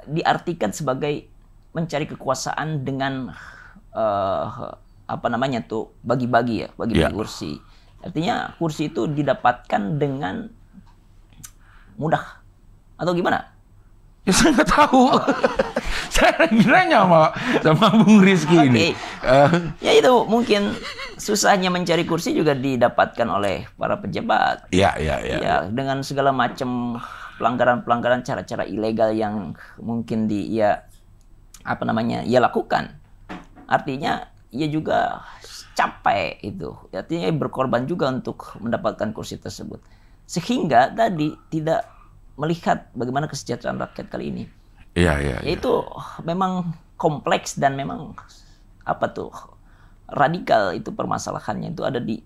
diartikan sebagai mencari kekuasaan dengan bagi-bagi kursi. Artinya kursi itu didapatkan dengan mudah atau gimana? Ya saya nggak tahu. Saya kiranya sama Bung Rizky ini. Ya itu mungkin susahnya mencari kursi juga didapatkan oleh para pejabat. Iya. Ya dengan segala macam pelanggaran-pelanggaran cara-cara ilegal yang mungkin ia lakukan. Artinya ia juga capek itu. Artinya ia berkorban juga untuk mendapatkan kursi tersebut. Sehingga tadi tidak melihat bagaimana kesejahteraan rakyat kali ini. Iya. Itu memang kompleks dan memang radikal itu permasalahannya itu ada di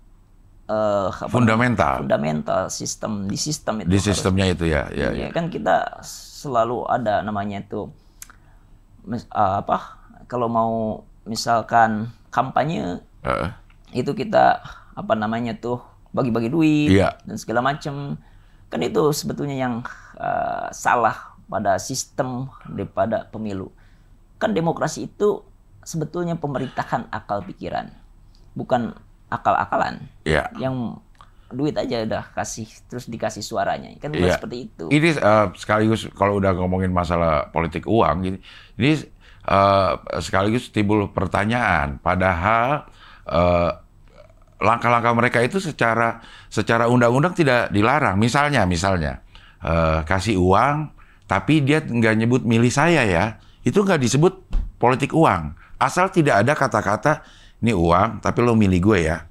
fundamental sistem itu. Di sistemnya itu ya. Iya kan kita selalu ada namanya itu kalau mau misalkan kampanye itu kita bagi-bagi duit dan segala macam. Kan itu sebetulnya yang salah pada sistem daripada pemilu. Kan demokrasi itu sebetulnya pemerintahan akal pikiran, bukan akal-akalan. Yang duit aja udah kasih terus dikasih suaranya. Kan seperti itu. Ini sekaligus kalau udah ngomongin masalah politik uang, ini sekaligus timbul pertanyaan. Padahal langkah-langkah mereka itu secara undang-undang tidak dilarang. Misalnya kasih uang, tapi dia nggak nyebut milih saya ya, itu nggak disebut politik uang. Asal tidak ada kata-kata ini uang, tapi lo milih gue ya.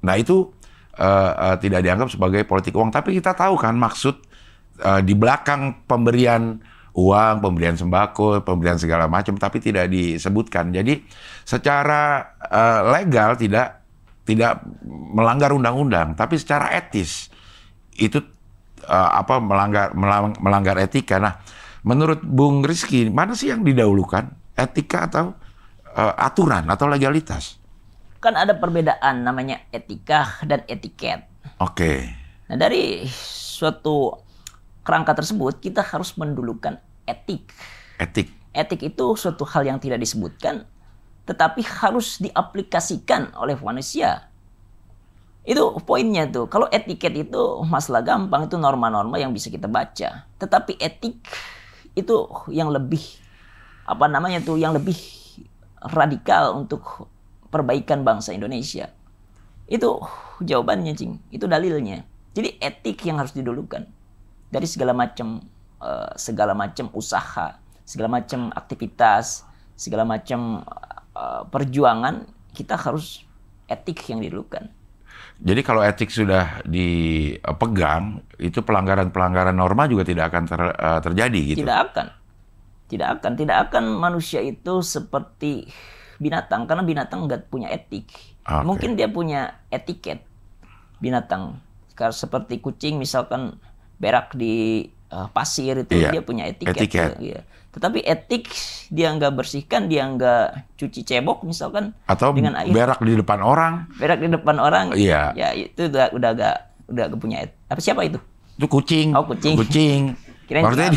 Nah itu tidak dianggap sebagai politik uang. Tapi kita tahu kan maksud di belakang pemberian uang, pemberian sembako, pemberian segala macam, tapi tidak disebutkan. Jadi secara legal tidak melanggar undang-undang, tapi secara etis itu melanggar etika. Nah, menurut Bung Rizky, mana sih yang didahulukan, etika atau aturan atau legalitas? Kan ada perbedaan namanya etika dan etiket. Oke. Nah, dari suatu kerangka tersebut kita harus mendulukan etik. Etik itu suatu hal yang tidak disebutkan, tetapi harus diaplikasikan oleh manusia. Itu poinnya tuh. Kalau etiket itu masalah gampang, itu norma-norma yang bisa kita baca. Tetapi etik itu yang lebih yang lebih radikal untuk perbaikan bangsa Indonesia. Itu jawabannya, Cing. Itu dalilnya. Jadi etik yang harus didulukan dari segala macam usaha, segala macam aktivitas, segala macam perjuangan, kita harus etik yang didulukan. Jadi kalau etik sudah dipegang, itu pelanggaran norma juga tidak akan terjadi gitu. Tidak akan manusia itu seperti binatang, karena binatang nggak punya etik. Mungkin dia punya etiket binatang. Seperti kucing misalkan berak di pasir itu dia punya etiket. Iya. Tetapi etik dia nggak bersihkan, dia nggak cuci cebok misalkan atau dengan air. Berak di depan orang. Iya. Ya itu udah gak punya etik. Siapa itu? Itu kucing. Oh, kucing. Maksudnya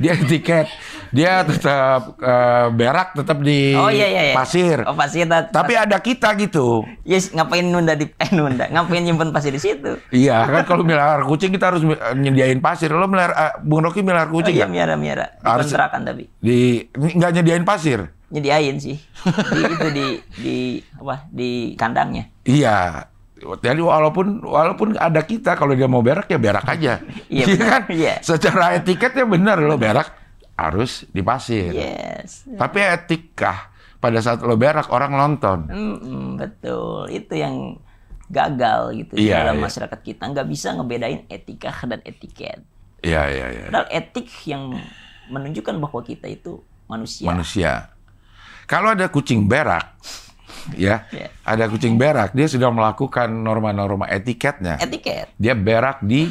dia etiket, dia tetap berak tetap di pasir. Oh, pasir. Tapi ada kita gitu. Yes, ngapain ngapain nyimpen pasir di situ? Iya, kan kalau melihara kucing kita harus nyediain pasir. Lo Bung Rocky melihara kucing ya? Miara. Kontrakan tapi. Nggak nyediain pasir? Nyediain sih. Di kandangnya. Iya. Jadi walaupun ada kita, kalau dia mau berak ya berak aja. Iya kan? Iya. Secara etiketnya benar, lo berak harus di pasir. Yes. Tapi etika pada saat lo berak orang nonton. Betul. Itu yang gagal gitu dalam masyarakat kita. Nggak bisa ngebedain etika dan etiket. Iya. Padahal etik yang menunjukkan bahwa kita itu manusia. Kalau ada kucing berak, ada kucing berak, dia sudah melakukan norma-norma etiketnya. Dia berak di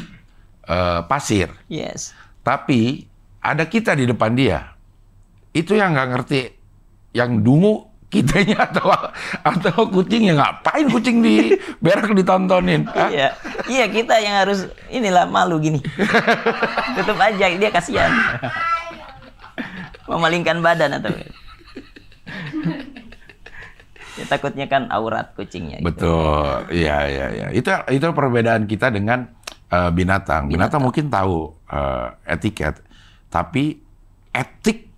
pasir. Yes. Tapi ada kita di depan dia. Itu yang nggak ngerti, yang dungu kitanya atau kucingnya. Ngapain kucing di berak ditontonin? Iya, kita yang harus malu gini. Tutup aja, dia kasihan. Memalingkan badan atau ya, takutnya kan aurat kucingnya. Betul, iya. Itu perbedaan kita dengan binatang. Binatang mungkin tahu etiket, tapi etik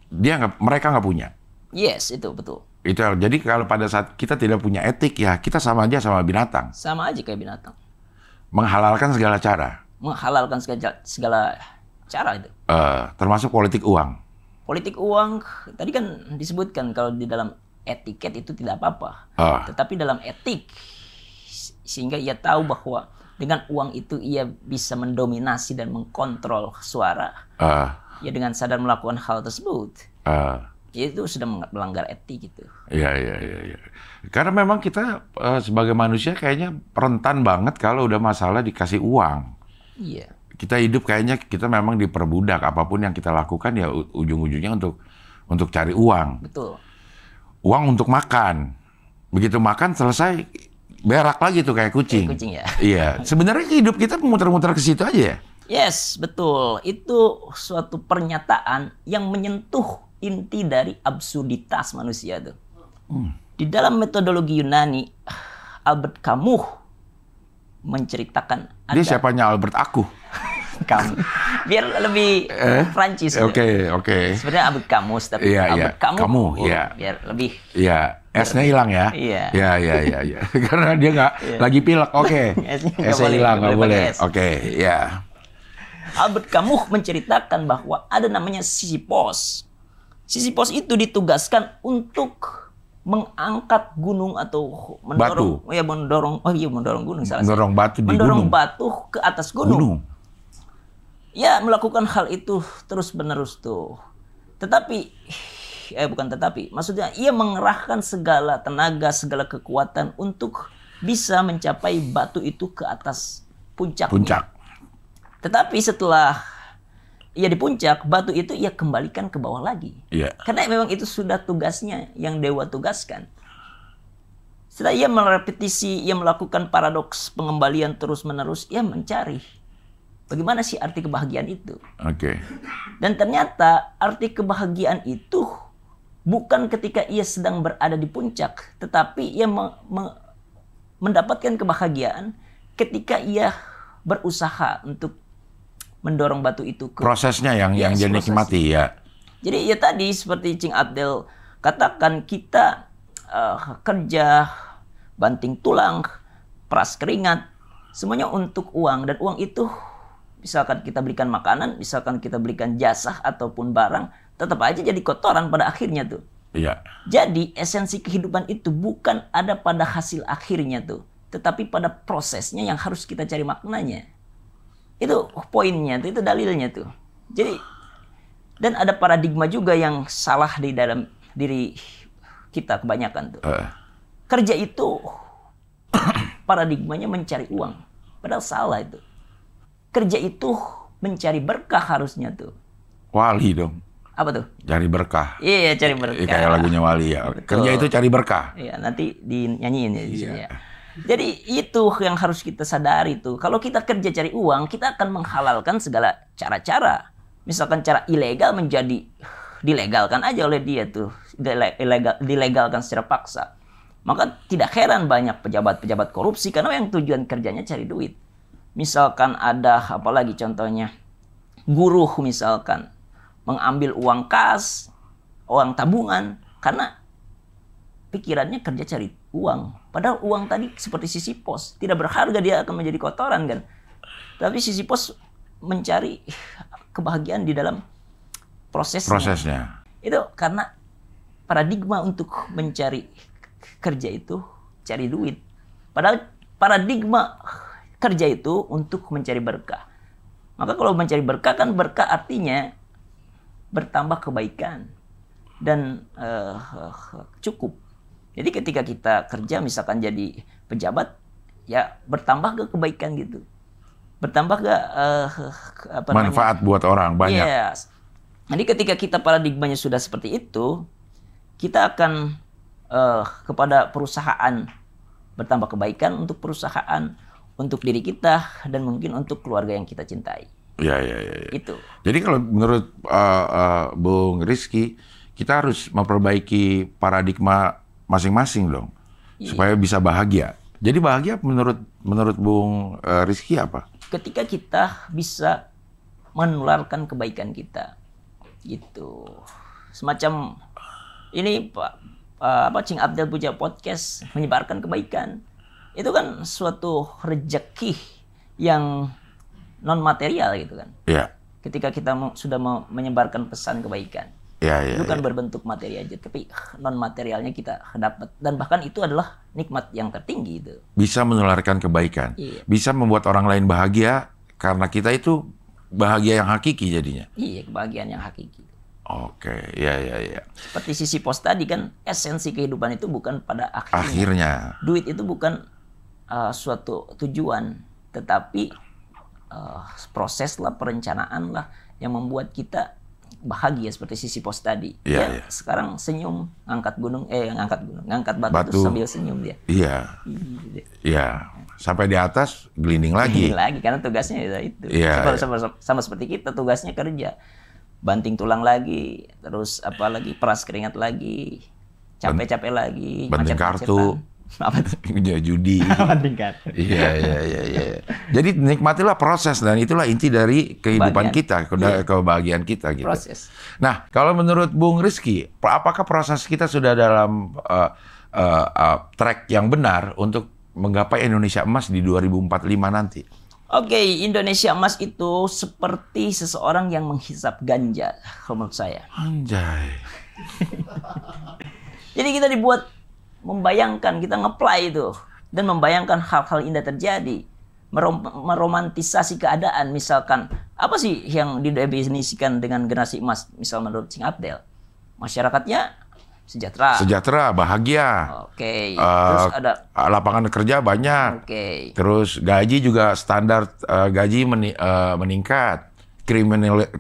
mereka nggak punya. Yes, itu betul. Itu jadi kalau pada saat kita tidak punya etik, ya kita sama aja sama binatang. Sama aja kayak binatang. Menghalalkan segala cara. Menghalalkan segala cara itu. Termasuk politik uang. Politik uang tadi kan disebutkan kalau di dalam etiket itu tidak apa-apa, tetapi dalam etik sehingga ia tahu bahwa dengan uang itu ia bisa mendominasi dan mengkontrol suara. Ya dengan sadar melakukan hal tersebut, ya itu sudah melanggar etik gitu. Iya. Karena memang kita sebagai manusia kayaknya rentan banget kalau udah masalah dikasih uang. Iya. Kita hidup kayaknya kita memang diperbudak, apapun yang kita lakukan ya ujung-ujungnya untuk cari uang. Betul. Uang untuk makan. Begitu makan selesai berak lagi tuh kayak kucing. Kayak kucing ya. Iya. Sebenarnya hidup kita muter-muter ke situ aja ya. Yes, betul. Itu suatu pernyataan yang menyentuh inti dari absurditas manusia tuh. Di dalam metodologi Yunani, Albert Camus menceritakan Dia siapanya Albert aku? Camus. Biar lebih Prancis. Oke. Sebenarnya Albert Camus, tapi Albert Camus. Biar lebih. Iya. S-nya hilang ya? Iya. Iya. Karena dia nggak lagi pilek. Oke. S-nya hilang, nggak boleh. Oke, ya. Albert Camus menceritakan bahwa ada namanya Sisyphos. Sisyphos itu ditugaskan untuk mengangkat gunung atau mendorong batu. Ya mendorong gunung salah. Mendorong batu di mendorong gunung. Batu ke atas gunung. Ya, melakukan hal itu terus-menerus tuh. Maksudnya ia mengerahkan segala tenaga, segala kekuatan untuk bisa mencapai batu itu ke atas puncaknya. Tetapi setelah ia di puncak, batu itu ia kembalikan ke bawah lagi. Iya. Karena memang itu sudah tugasnya yang dewa tugaskan. Setelah ia merepetisi, ia melakukan paradoks pengembalian terus-menerus, ia mencari bagaimana sih arti kebahagiaan itu. Oke. Dan ternyata arti kebahagiaan itu bukan ketika ia sedang berada di puncak, tetapi ia mendapatkan kebahagiaan ketika ia berusaha untuk mendorong batu itu ke prosesnya yang dia nikmati ya. Jadi ya tadi seperti Cing Abdel katakan, kita kerja, banting tulang, peras keringat, semuanya untuk uang, dan uang itu misalkan kita belikan makanan, misalkan kita belikan jasa ataupun barang, tetap aja jadi kotoran pada akhirnya tuh. Iya. Jadi esensi kehidupan itu bukan ada pada hasil akhirnya tuh, tetapi pada prosesnya yang harus kita cari maknanya. Itu poinnya tuh, itu dalilnya tuh. Jadi, dan ada paradigma juga yang salah di dalam diri kita kebanyakan tuh. Kerja itu paradigmanya mencari uang, padahal salah itu. Kerja itu mencari berkah harusnya tuh. Wali dong. Apa tuh? Cari berkah. Iya, cari berkah. Kayak lagunya Wali ya. Betul. Kerja itu cari berkah. Iya, nanti dinyanyiin ya di sini ya. Jadi itu yang harus kita sadari tuh. Kalau kita kerja cari uang, kita akan menghalalkan segala cara-cara. Misalkan cara ilegal menjadi dilegalkan aja oleh dia tuh. Dilegalkan secara paksa. Maka tidak heran banyak pejabat-pejabat korupsi karena yang tujuan kerjanya cari duit. Misalkan ada apalagi contohnya guru misalkan mengambil uang kas, uang tabungan karena pikirannya kerja cari uang. Padahal uang tadi seperti Sisyphos, tidak berharga, dia akan menjadi kotoran kan. Tapi Sisyphos mencari kebahagiaan di dalam prosesnya. Itu karena paradigma untuk mencari kerja itu cari duit. Padahal paradigma kerja itu untuk mencari berkah. Maka kalau mencari berkah kan berkah artinya bertambah kebaikan dan cukup. Jadi ketika kita kerja misalkan jadi pejabat, ya bertambah ke kebaikan gitu. Bertambah ke manfaat buat orang banyak. Yes. Jadi ketika kita paradigmanya sudah seperti itu, kita akan kepada perusahaan bertambah kebaikan untuk perusahaan, untuk diri kita, dan mungkin untuk keluarga yang kita cintai. Ya. Itu. Jadi kalau menurut Bung Rizky, kita harus memperbaiki paradigma masing-masing dong, supaya bisa bahagia. Jadi bahagia menurut Bung Rizky apa? Ketika kita bisa menularkan kebaikan kita, gitu. Semacam ini Cing Abdel punya podcast menyebarkan kebaikan. Itu kan suatu rezeki yang non material gitu kan. Iya. Ketika kita sudah menyebarkan pesan kebaikan. Iya. Bukan berbentuk materi aja, tapi non materialnya kita dapat, dan bahkan itu adalah nikmat yang tertinggi itu. Bisa menularkan kebaikan. Iya. Bisa membuat orang lain bahagia karena kita itu bahagia yang hakiki jadinya. Iya, kebahagiaan yang hakiki. Oke, ya. Seperti Sisyphus tadi kan, esensi kehidupan itu bukan pada akhirnya. Akhirnya. Duit itu bukan suatu tujuan, tetapi proses lah, perencanaan lah yang membuat kita bahagia seperti Sisyphus tadi. Iya. Sekarang senyum, ngangkat batu. Terus sambil senyum dia. Iya. Sampai di atas gelinding lagi. Karena tugasnya itu. Iya. Sama seperti kita, tugasnya kerja. Banting tulang lagi, terus apa lagi, peras keringat lagi, capek-capek lagi, banting kartu, apa tuh? judi. Banting kartu. Iya. Jadi nikmatilah proses, dan itulah inti dari kehidupan kita, kebahagiaan kita gitu. Proses. Nah, kalau menurut Bung Rizky, apakah proses kita sudah dalam track yang benar untuk menggapai Indonesia Emas di 2045 nanti? Oke, Indonesia Emas itu seperti seseorang yang menghisap ganja, kalau menurut saya. Anjay. Jadi kita dibuat membayangkan, kita nge-play itu. Dan membayangkan hal-hal indah terjadi. Meromantisasi keadaan, misalkan. Apa sih yang didefinisikan dengan generasi emas? Misal menurut Cing Abdel. Masyarakatnya sejahtera, bahagia. Oke. Terus ada lapangan kerja banyak. Oke. Terus gaji juga standar gaji meningkat.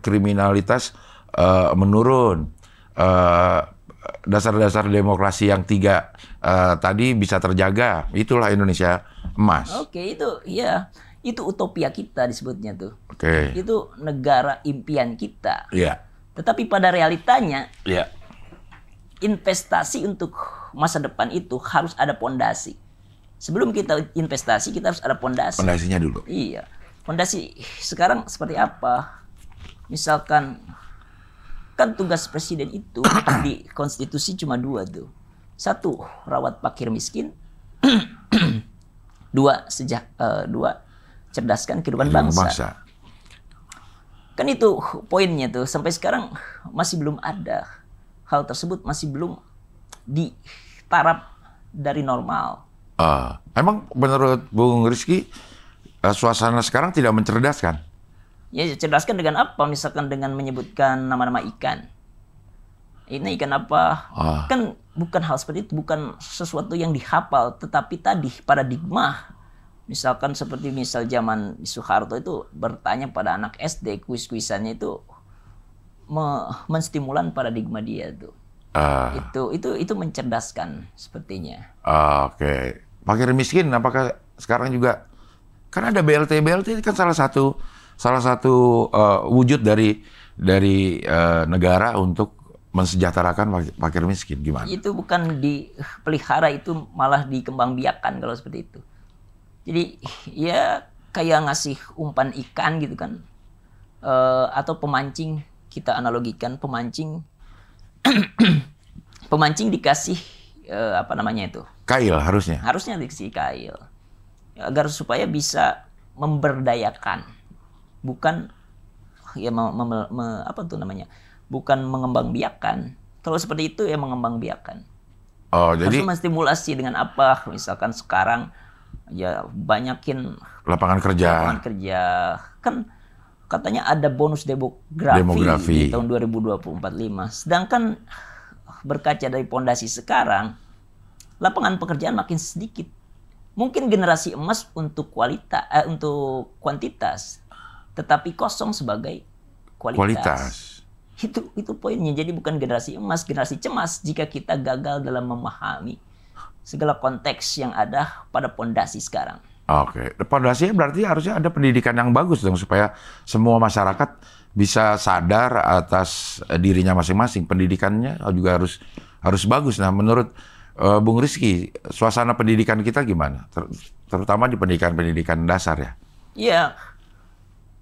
Kriminalitas menurun. Dasar-dasar demokrasi yang 3 tadi bisa terjaga. Itulah Indonesia Emas. Oke, itu ya. Itu utopia kita disebutnya tuh. Oke. Itu negara impian kita. Iya. Tetapi pada realitanya, Iya. investasi untuk masa depan itu harus ada pondasi. Sebelum kita investasi, kita harus ada pondasi. Pondasinya dulu. Iya. Pondasi sekarang seperti apa? Misalkan, kan tugas presiden itu di konstitusi cuma 2 tuh. 1, rawat fakir miskin. 2, cerdaskan kehidupan bangsa. Kan itu poinnya tuh. Sampai sekarang masih belum ada. Hal tersebut masih belum di taraf dari normal. Emang menurut Bung Rizky, suasana sekarang tidak mencerdaskan? Ya, cerdaskan dengan apa? Misalkan dengan menyebutkan nama-nama ikan. Ini ikan apa? Kan bukan hal seperti itu, bukan sesuatu yang dihafal, tetapi tadi paradigma. Misalkan seperti zaman Soeharto itu bertanya pada anak SD, kuis-kuisannya itu menstimulan paradigma dia tuh. Itu mencerdaskan sepertinya. Oke. Fakir miskin apakah sekarang juga, kan ada BLT kan salah satu wujud dari negara untuk mensejahterakan fakir miskin, gimana? Itu bukan dipelihara, itu malah dikembangbiakan kalau seperti itu. Jadi ya kayak ngasih umpan ikan gitu kan, atau pemancing. Kita analogikan pemancing dikasih kail harusnya dikasih kail agar supaya bisa memberdayakan, bukan ya bukan mengembangbiakan. Kalau seperti itu ya mengembangbiakan. Jadi harus menstimulasi dengan apa? Misalkan sekarang ya banyakin lapangan kerja kan. Katanya ada bonus demografi di tahun 2045. Sedangkan berkaca dari pondasi sekarang, lapangan pekerjaan makin sedikit. Mungkin generasi emas untuk kuantitas, tetapi kosong sebagai kualitas. Itu poinnya. Jadi bukan generasi emas, generasi cemas jika kita gagal dalam memahami segala konteks yang ada pada pondasi sekarang. Oke, pondasinya berarti harusnya ada pendidikan yang bagus dong, supaya semua masyarakat bisa sadar atas dirinya masing-masing. Pendidikannya juga harus bagus. Nah, menurut Bung Rizky, suasana pendidikan kita gimana? Terutama di pendidikan dasar ya? Iya,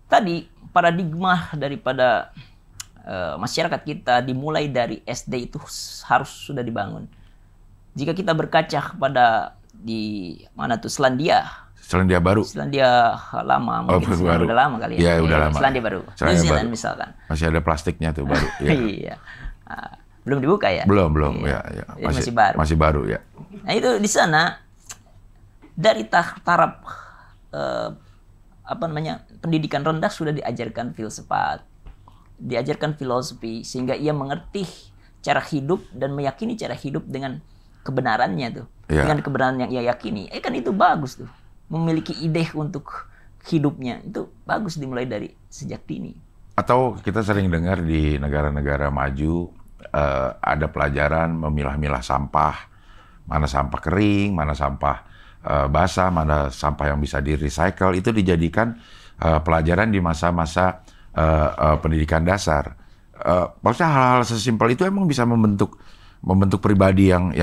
tadi paradigma daripada masyarakat kita dimulai dari SD itu harus sudah dibangun. Jika kita berkaca pada di mana tuh Selandia Baru. Selandia lama, mungkin baru. Udah lama kali ya. Iya, udah lama. Selandia Baru. New Zealand misalkan. Masih ada plastiknya tuh baru. Ya. Iya. Belum dibuka ya? Belum. Iya. Ya. Masih baru. Masih baru ya. Nah itu di sana dari taraf pendidikan rendah sudah diajarkan filsafat, diajarkan filosofi sehingga ia mengerti cara hidup dan meyakini cara hidup dengan kebenarannya tuh. Dengan kebenaran yang ia yakini. Kan itu bagus tuh. Memiliki ide untuk hidupnya itu bagus dimulai dari sejak dini. Atau kita sering dengar di negara-negara maju ada pelajaran memilah-milah sampah, mana sampah kering, mana sampah basah, mana sampah yang bisa di-recycle, itu dijadikan pelajaran di masa-masa pendidikan dasar. Maksudnya hal-hal sesimpel itu emang bisa membentuk pribadi yang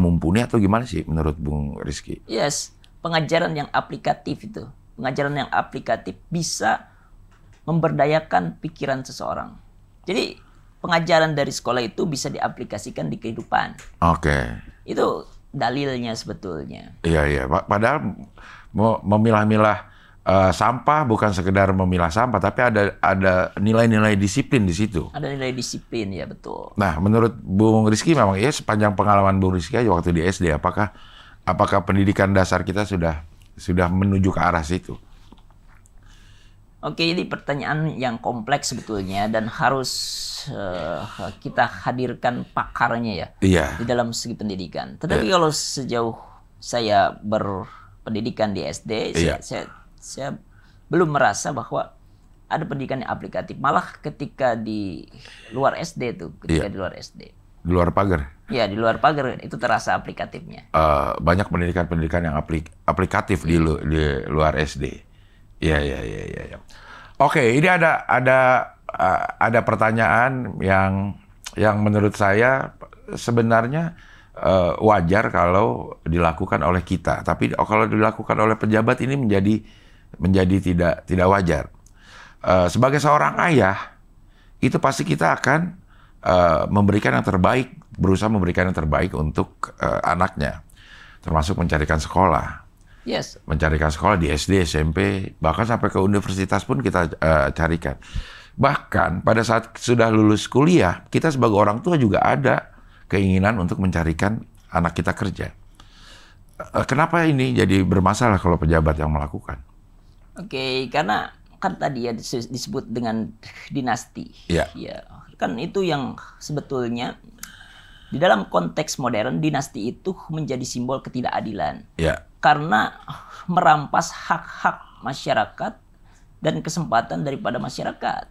mumpuni atau gimana sih menurut Bung Rizky? Yes, pengajaran yang aplikatif itu. Pengajaran yang aplikatif bisa memberdayakan pikiran seseorang. Jadi pengajaran dari sekolah itu bisa diaplikasikan di kehidupan. Oke. Itu dalilnya sebetulnya. Iya. Padahal memilah-milah sampah bukan sekedar memilah sampah, tapi ada nilai-nilai disiplin di situ. Ada nilai disiplin, ya betul. Nah, menurut Bung Rizky memang ya sepanjang pengalaman Bung Rizky waktu di SD, apakah pendidikan dasar kita sudah menuju ke arah situ? Oke, ini pertanyaan yang kompleks sebetulnya dan harus kita hadirkan pakarnya ya di dalam segi pendidikan. Tetapi kalau sejauh saya berpendidikan di SD, saya belum merasa bahwa ada pendidikan yang aplikatif. Malah ketika di luar SD di luar SD. Di luar pagar? Ya, di luar pagar itu terasa aplikatifnya. Banyak pendidikan yang aplikatif di luar SD. Iya. Oke, ini ada pertanyaan yang menurut saya sebenarnya wajar kalau dilakukan oleh kita, tapi kalau dilakukan oleh pejabat ini menjadi tidak wajar. Sebagai seorang ayah, itu pasti kita akan memberikan yang terbaik, berusaha memberikan yang terbaik untuk anaknya, termasuk mencarikan sekolah. Yes. Mencarikan sekolah di SD, SMP, bahkan sampai ke universitas pun kita carikan. Bahkan pada saat sudah lulus kuliah, kita sebagai orang tua juga ada keinginan untuk mencarikan anak kita kerja. Kenapa ini jadi bermasalah kalau pejabat yang melakukan? Oke, karena kan tadi ya disebut dengan dinasti. Iya. Ya, kan itu yang sebetulnya di dalam konteks modern dinasti itu menjadi simbol ketidakadilan. Iya. Karena merampas hak-hak masyarakat dan kesempatan daripada masyarakat.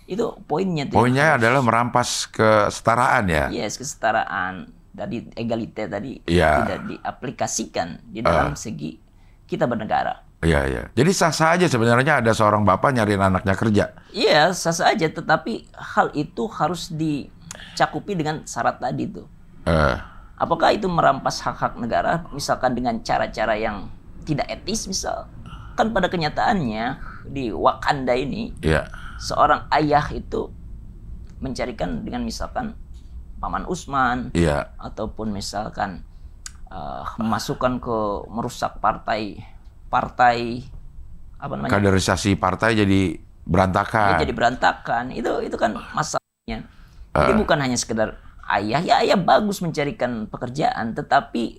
Itu poinnya. Poinnya adalah merampas kesetaraan ya? Yes, kesetaraan. Tadi egalite tadi tidak diaplikasikan di dalam segi kita bernegara. Iya. Jadi sah-sah aja sebenarnya ada seorang bapak nyariin anaknya kerja. Iya, sah-sah aja. Tetapi hal itu harus dicakupi dengan syarat tadi tuh. Apakah itu merampas hak-hak negara, misalkan dengan cara-cara yang tidak etis, misal? Kan pada kenyataannya di Wakanda ini, seorang ayah itu mencarikan dengan misalkan Paman Usman, ataupun misalkan memasukkan merusak partai apa namanya? Kaderisasi partai jadi berantakan. Jadi berantakan. Itu kan masalahnya. Jadi bukan hanya sekedar ayah bagus mencarikan pekerjaan, tetapi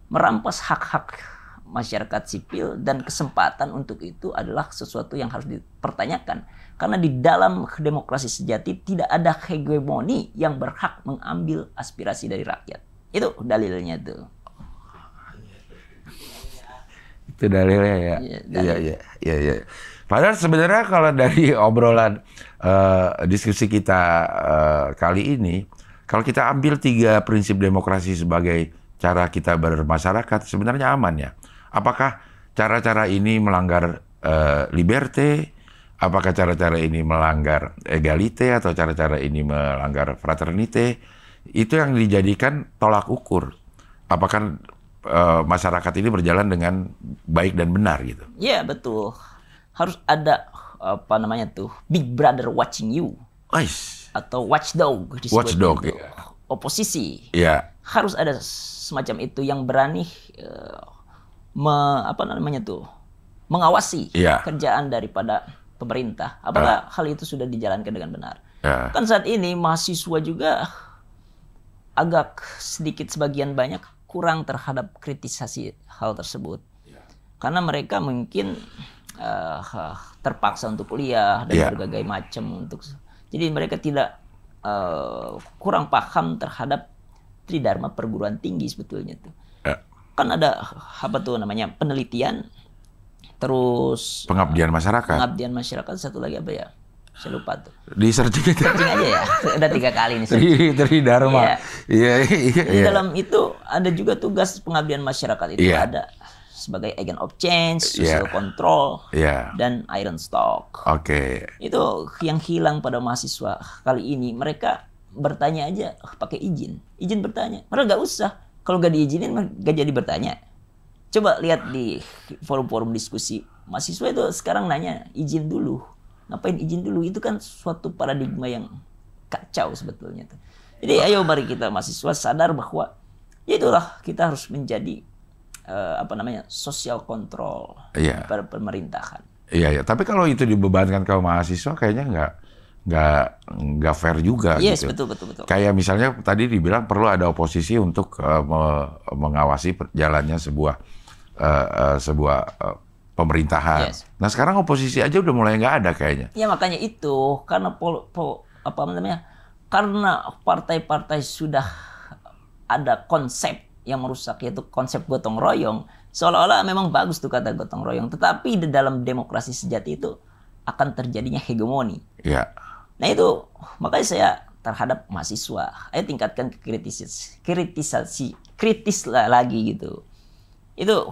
merampas hak-hak masyarakat sipil dan kesempatan untuk itu adalah sesuatu yang harus dipertanyakan. Karena di dalam demokrasi sejati tidak ada hegemoni yang berhak mengambil aspirasi dari rakyat. Itu dalilnya tuh. Itu dalilnya ya. Iya. Padahal sebenarnya kalau dari obrolan diskusi kita kali ini, kalau kita ambil 3 prinsip demokrasi sebagai cara kita bermasyarakat, sebenarnya aman ya. Apakah cara-cara ini melanggar liberté? Apakah cara-cara ini melanggar egalite? Atau cara-cara ini melanggar fraternité? Itu yang dijadikan tolak ukur. Apakah masyarakat ini berjalan dengan baik dan benar gitu? Iya, betul. Harus ada Big Brother watching you. Atau watchdog disebut. Watchdog, oposisi. Iya. Harus ada semacam itu yang berani mengawasi kerjaan daripada pemerintah. Apakah hal itu sudah dijalankan dengan benar? Kan saat ini mahasiswa juga agak sedikit sebagian banyak kurang terhadap kritisasi hal tersebut. Karena mereka mungkin terpaksa untuk kuliah dan berbagai macam untuk Jadi mereka tidak kurang paham terhadap tridharma perguruan tinggi sebetulnya tuh. Kan ada apa tuh namanya penelitian, terus pengabdian masyarakat. Pengabdian masyarakat, satu lagi apa ya? Saya lupa tuh. Di searching aja ya. Udah 3 kali nih. Tridharma. Iya. Di dalam itu ada juga tugas pengabdian masyarakat itu ada sebagai agent of change, social control, dan iron stock. Itu yang hilang pada mahasiswa kali ini. Mereka bertanya aja pakai izin bertanya. Mereka nggak usah. Kalau nggak diizinin, nggak jadi bertanya. Coba lihat di forum-forum diskusi. Mahasiswa itu sekarang nanya izin dulu. Ngapain izin dulu? Itu kan suatu paradigma yang kacau sebetulnya. Jadi ayo mari kita mahasiswa sadar bahwa itulah kita harus menjadi social control pada pemerintahan. Iya. Tapi kalau itu dibebankan ke mahasiswa, kayaknya nggak fair juga. Yes, gitu. betul. Kayak misalnya tadi dibilang perlu ada oposisi untuk mengawasi jalannya sebuah pemerintahan. Yes. Nah sekarang oposisi aja udah mulai nggak ada kayaknya. Ya makanya itu karena karena partai-partai sudah ada konsep yang merusak, yaitu konsep gotong royong. Seolah-olah memang bagus tuh kata gotong royong, tetapi di dalam demokrasi sejati itu akan terjadinya hegemoni. Iya. Nah itu makanya saya terhadap mahasiswa, ayo tingkatkan kritis lagi gitu. Itu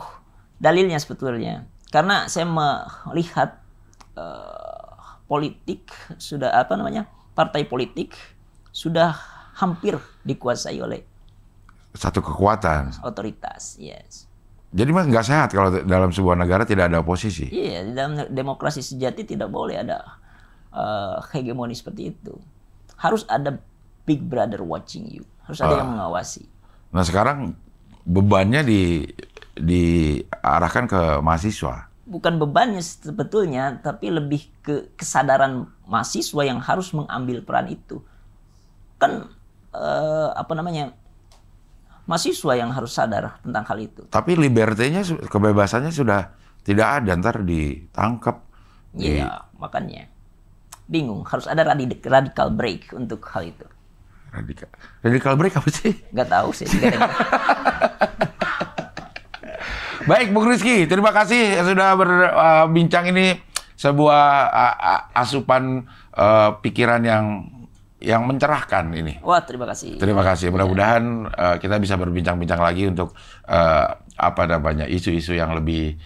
dalilnya sebetulnya. Karena saya melihat politik sudah partai politik sudah hampir dikuasai oleh satu kekuatan, otoritas. Yes. Jadi mah nggak sehat kalau dalam sebuah negara tidak ada oposisi. Iya, di dalam demokrasi sejati tidak boleh ada hegemoni seperti itu. Harus ada big brother watching you. Harus ada yang mengawasi. Nah sekarang bebannya diarahkan ke mahasiswa. Bukan bebannya sebetulnya, tapi lebih ke kesadaran mahasiswa yang harus mengambil peran itu. Kan mahasiswa yang harus sadar tentang hal itu. Tapi libertenya, kebebasannya sudah tidak ada, ntar ditangkap. Iya, makanya bingung. Harus ada radical break untuk hal itu. Radical break apa sih? Nggak tahu sih. Baik, Bung Rizky, terima kasih sudah berbincang ini, sebuah asupan pikiran yang mencerahkan ini. Wah, terima kasih. Terima kasih. Mudah-mudahan kita bisa berbincang-bincang lagi untuk isu-isu yang lebih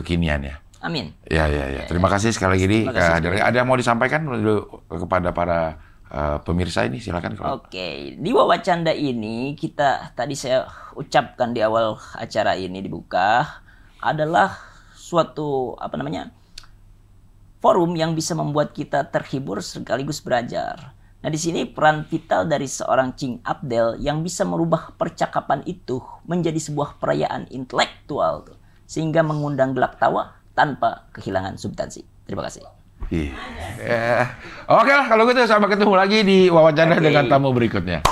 kekinian ya. Amin. Ya. Terima kasih sekali lagi kehadirannya. Ada yang mau disampaikan kepada para pemirsa ini, silakan. Oke, di Wawacanda ini tadi saya ucapkan di awal acara ini dibuka adalah suatu forum yang bisa membuat kita terhibur sekaligus belajar. Nah di sini peran vital dari seorang Ching Abdel yang bisa merubah percakapan itu menjadi sebuah perayaan intelektual sehingga mengundang gelak tawa tanpa kehilangan substansi. Terima kasih. Oke lah kalau gitu, sampai ketemu lagi di Wawancara dengan tamu berikutnya.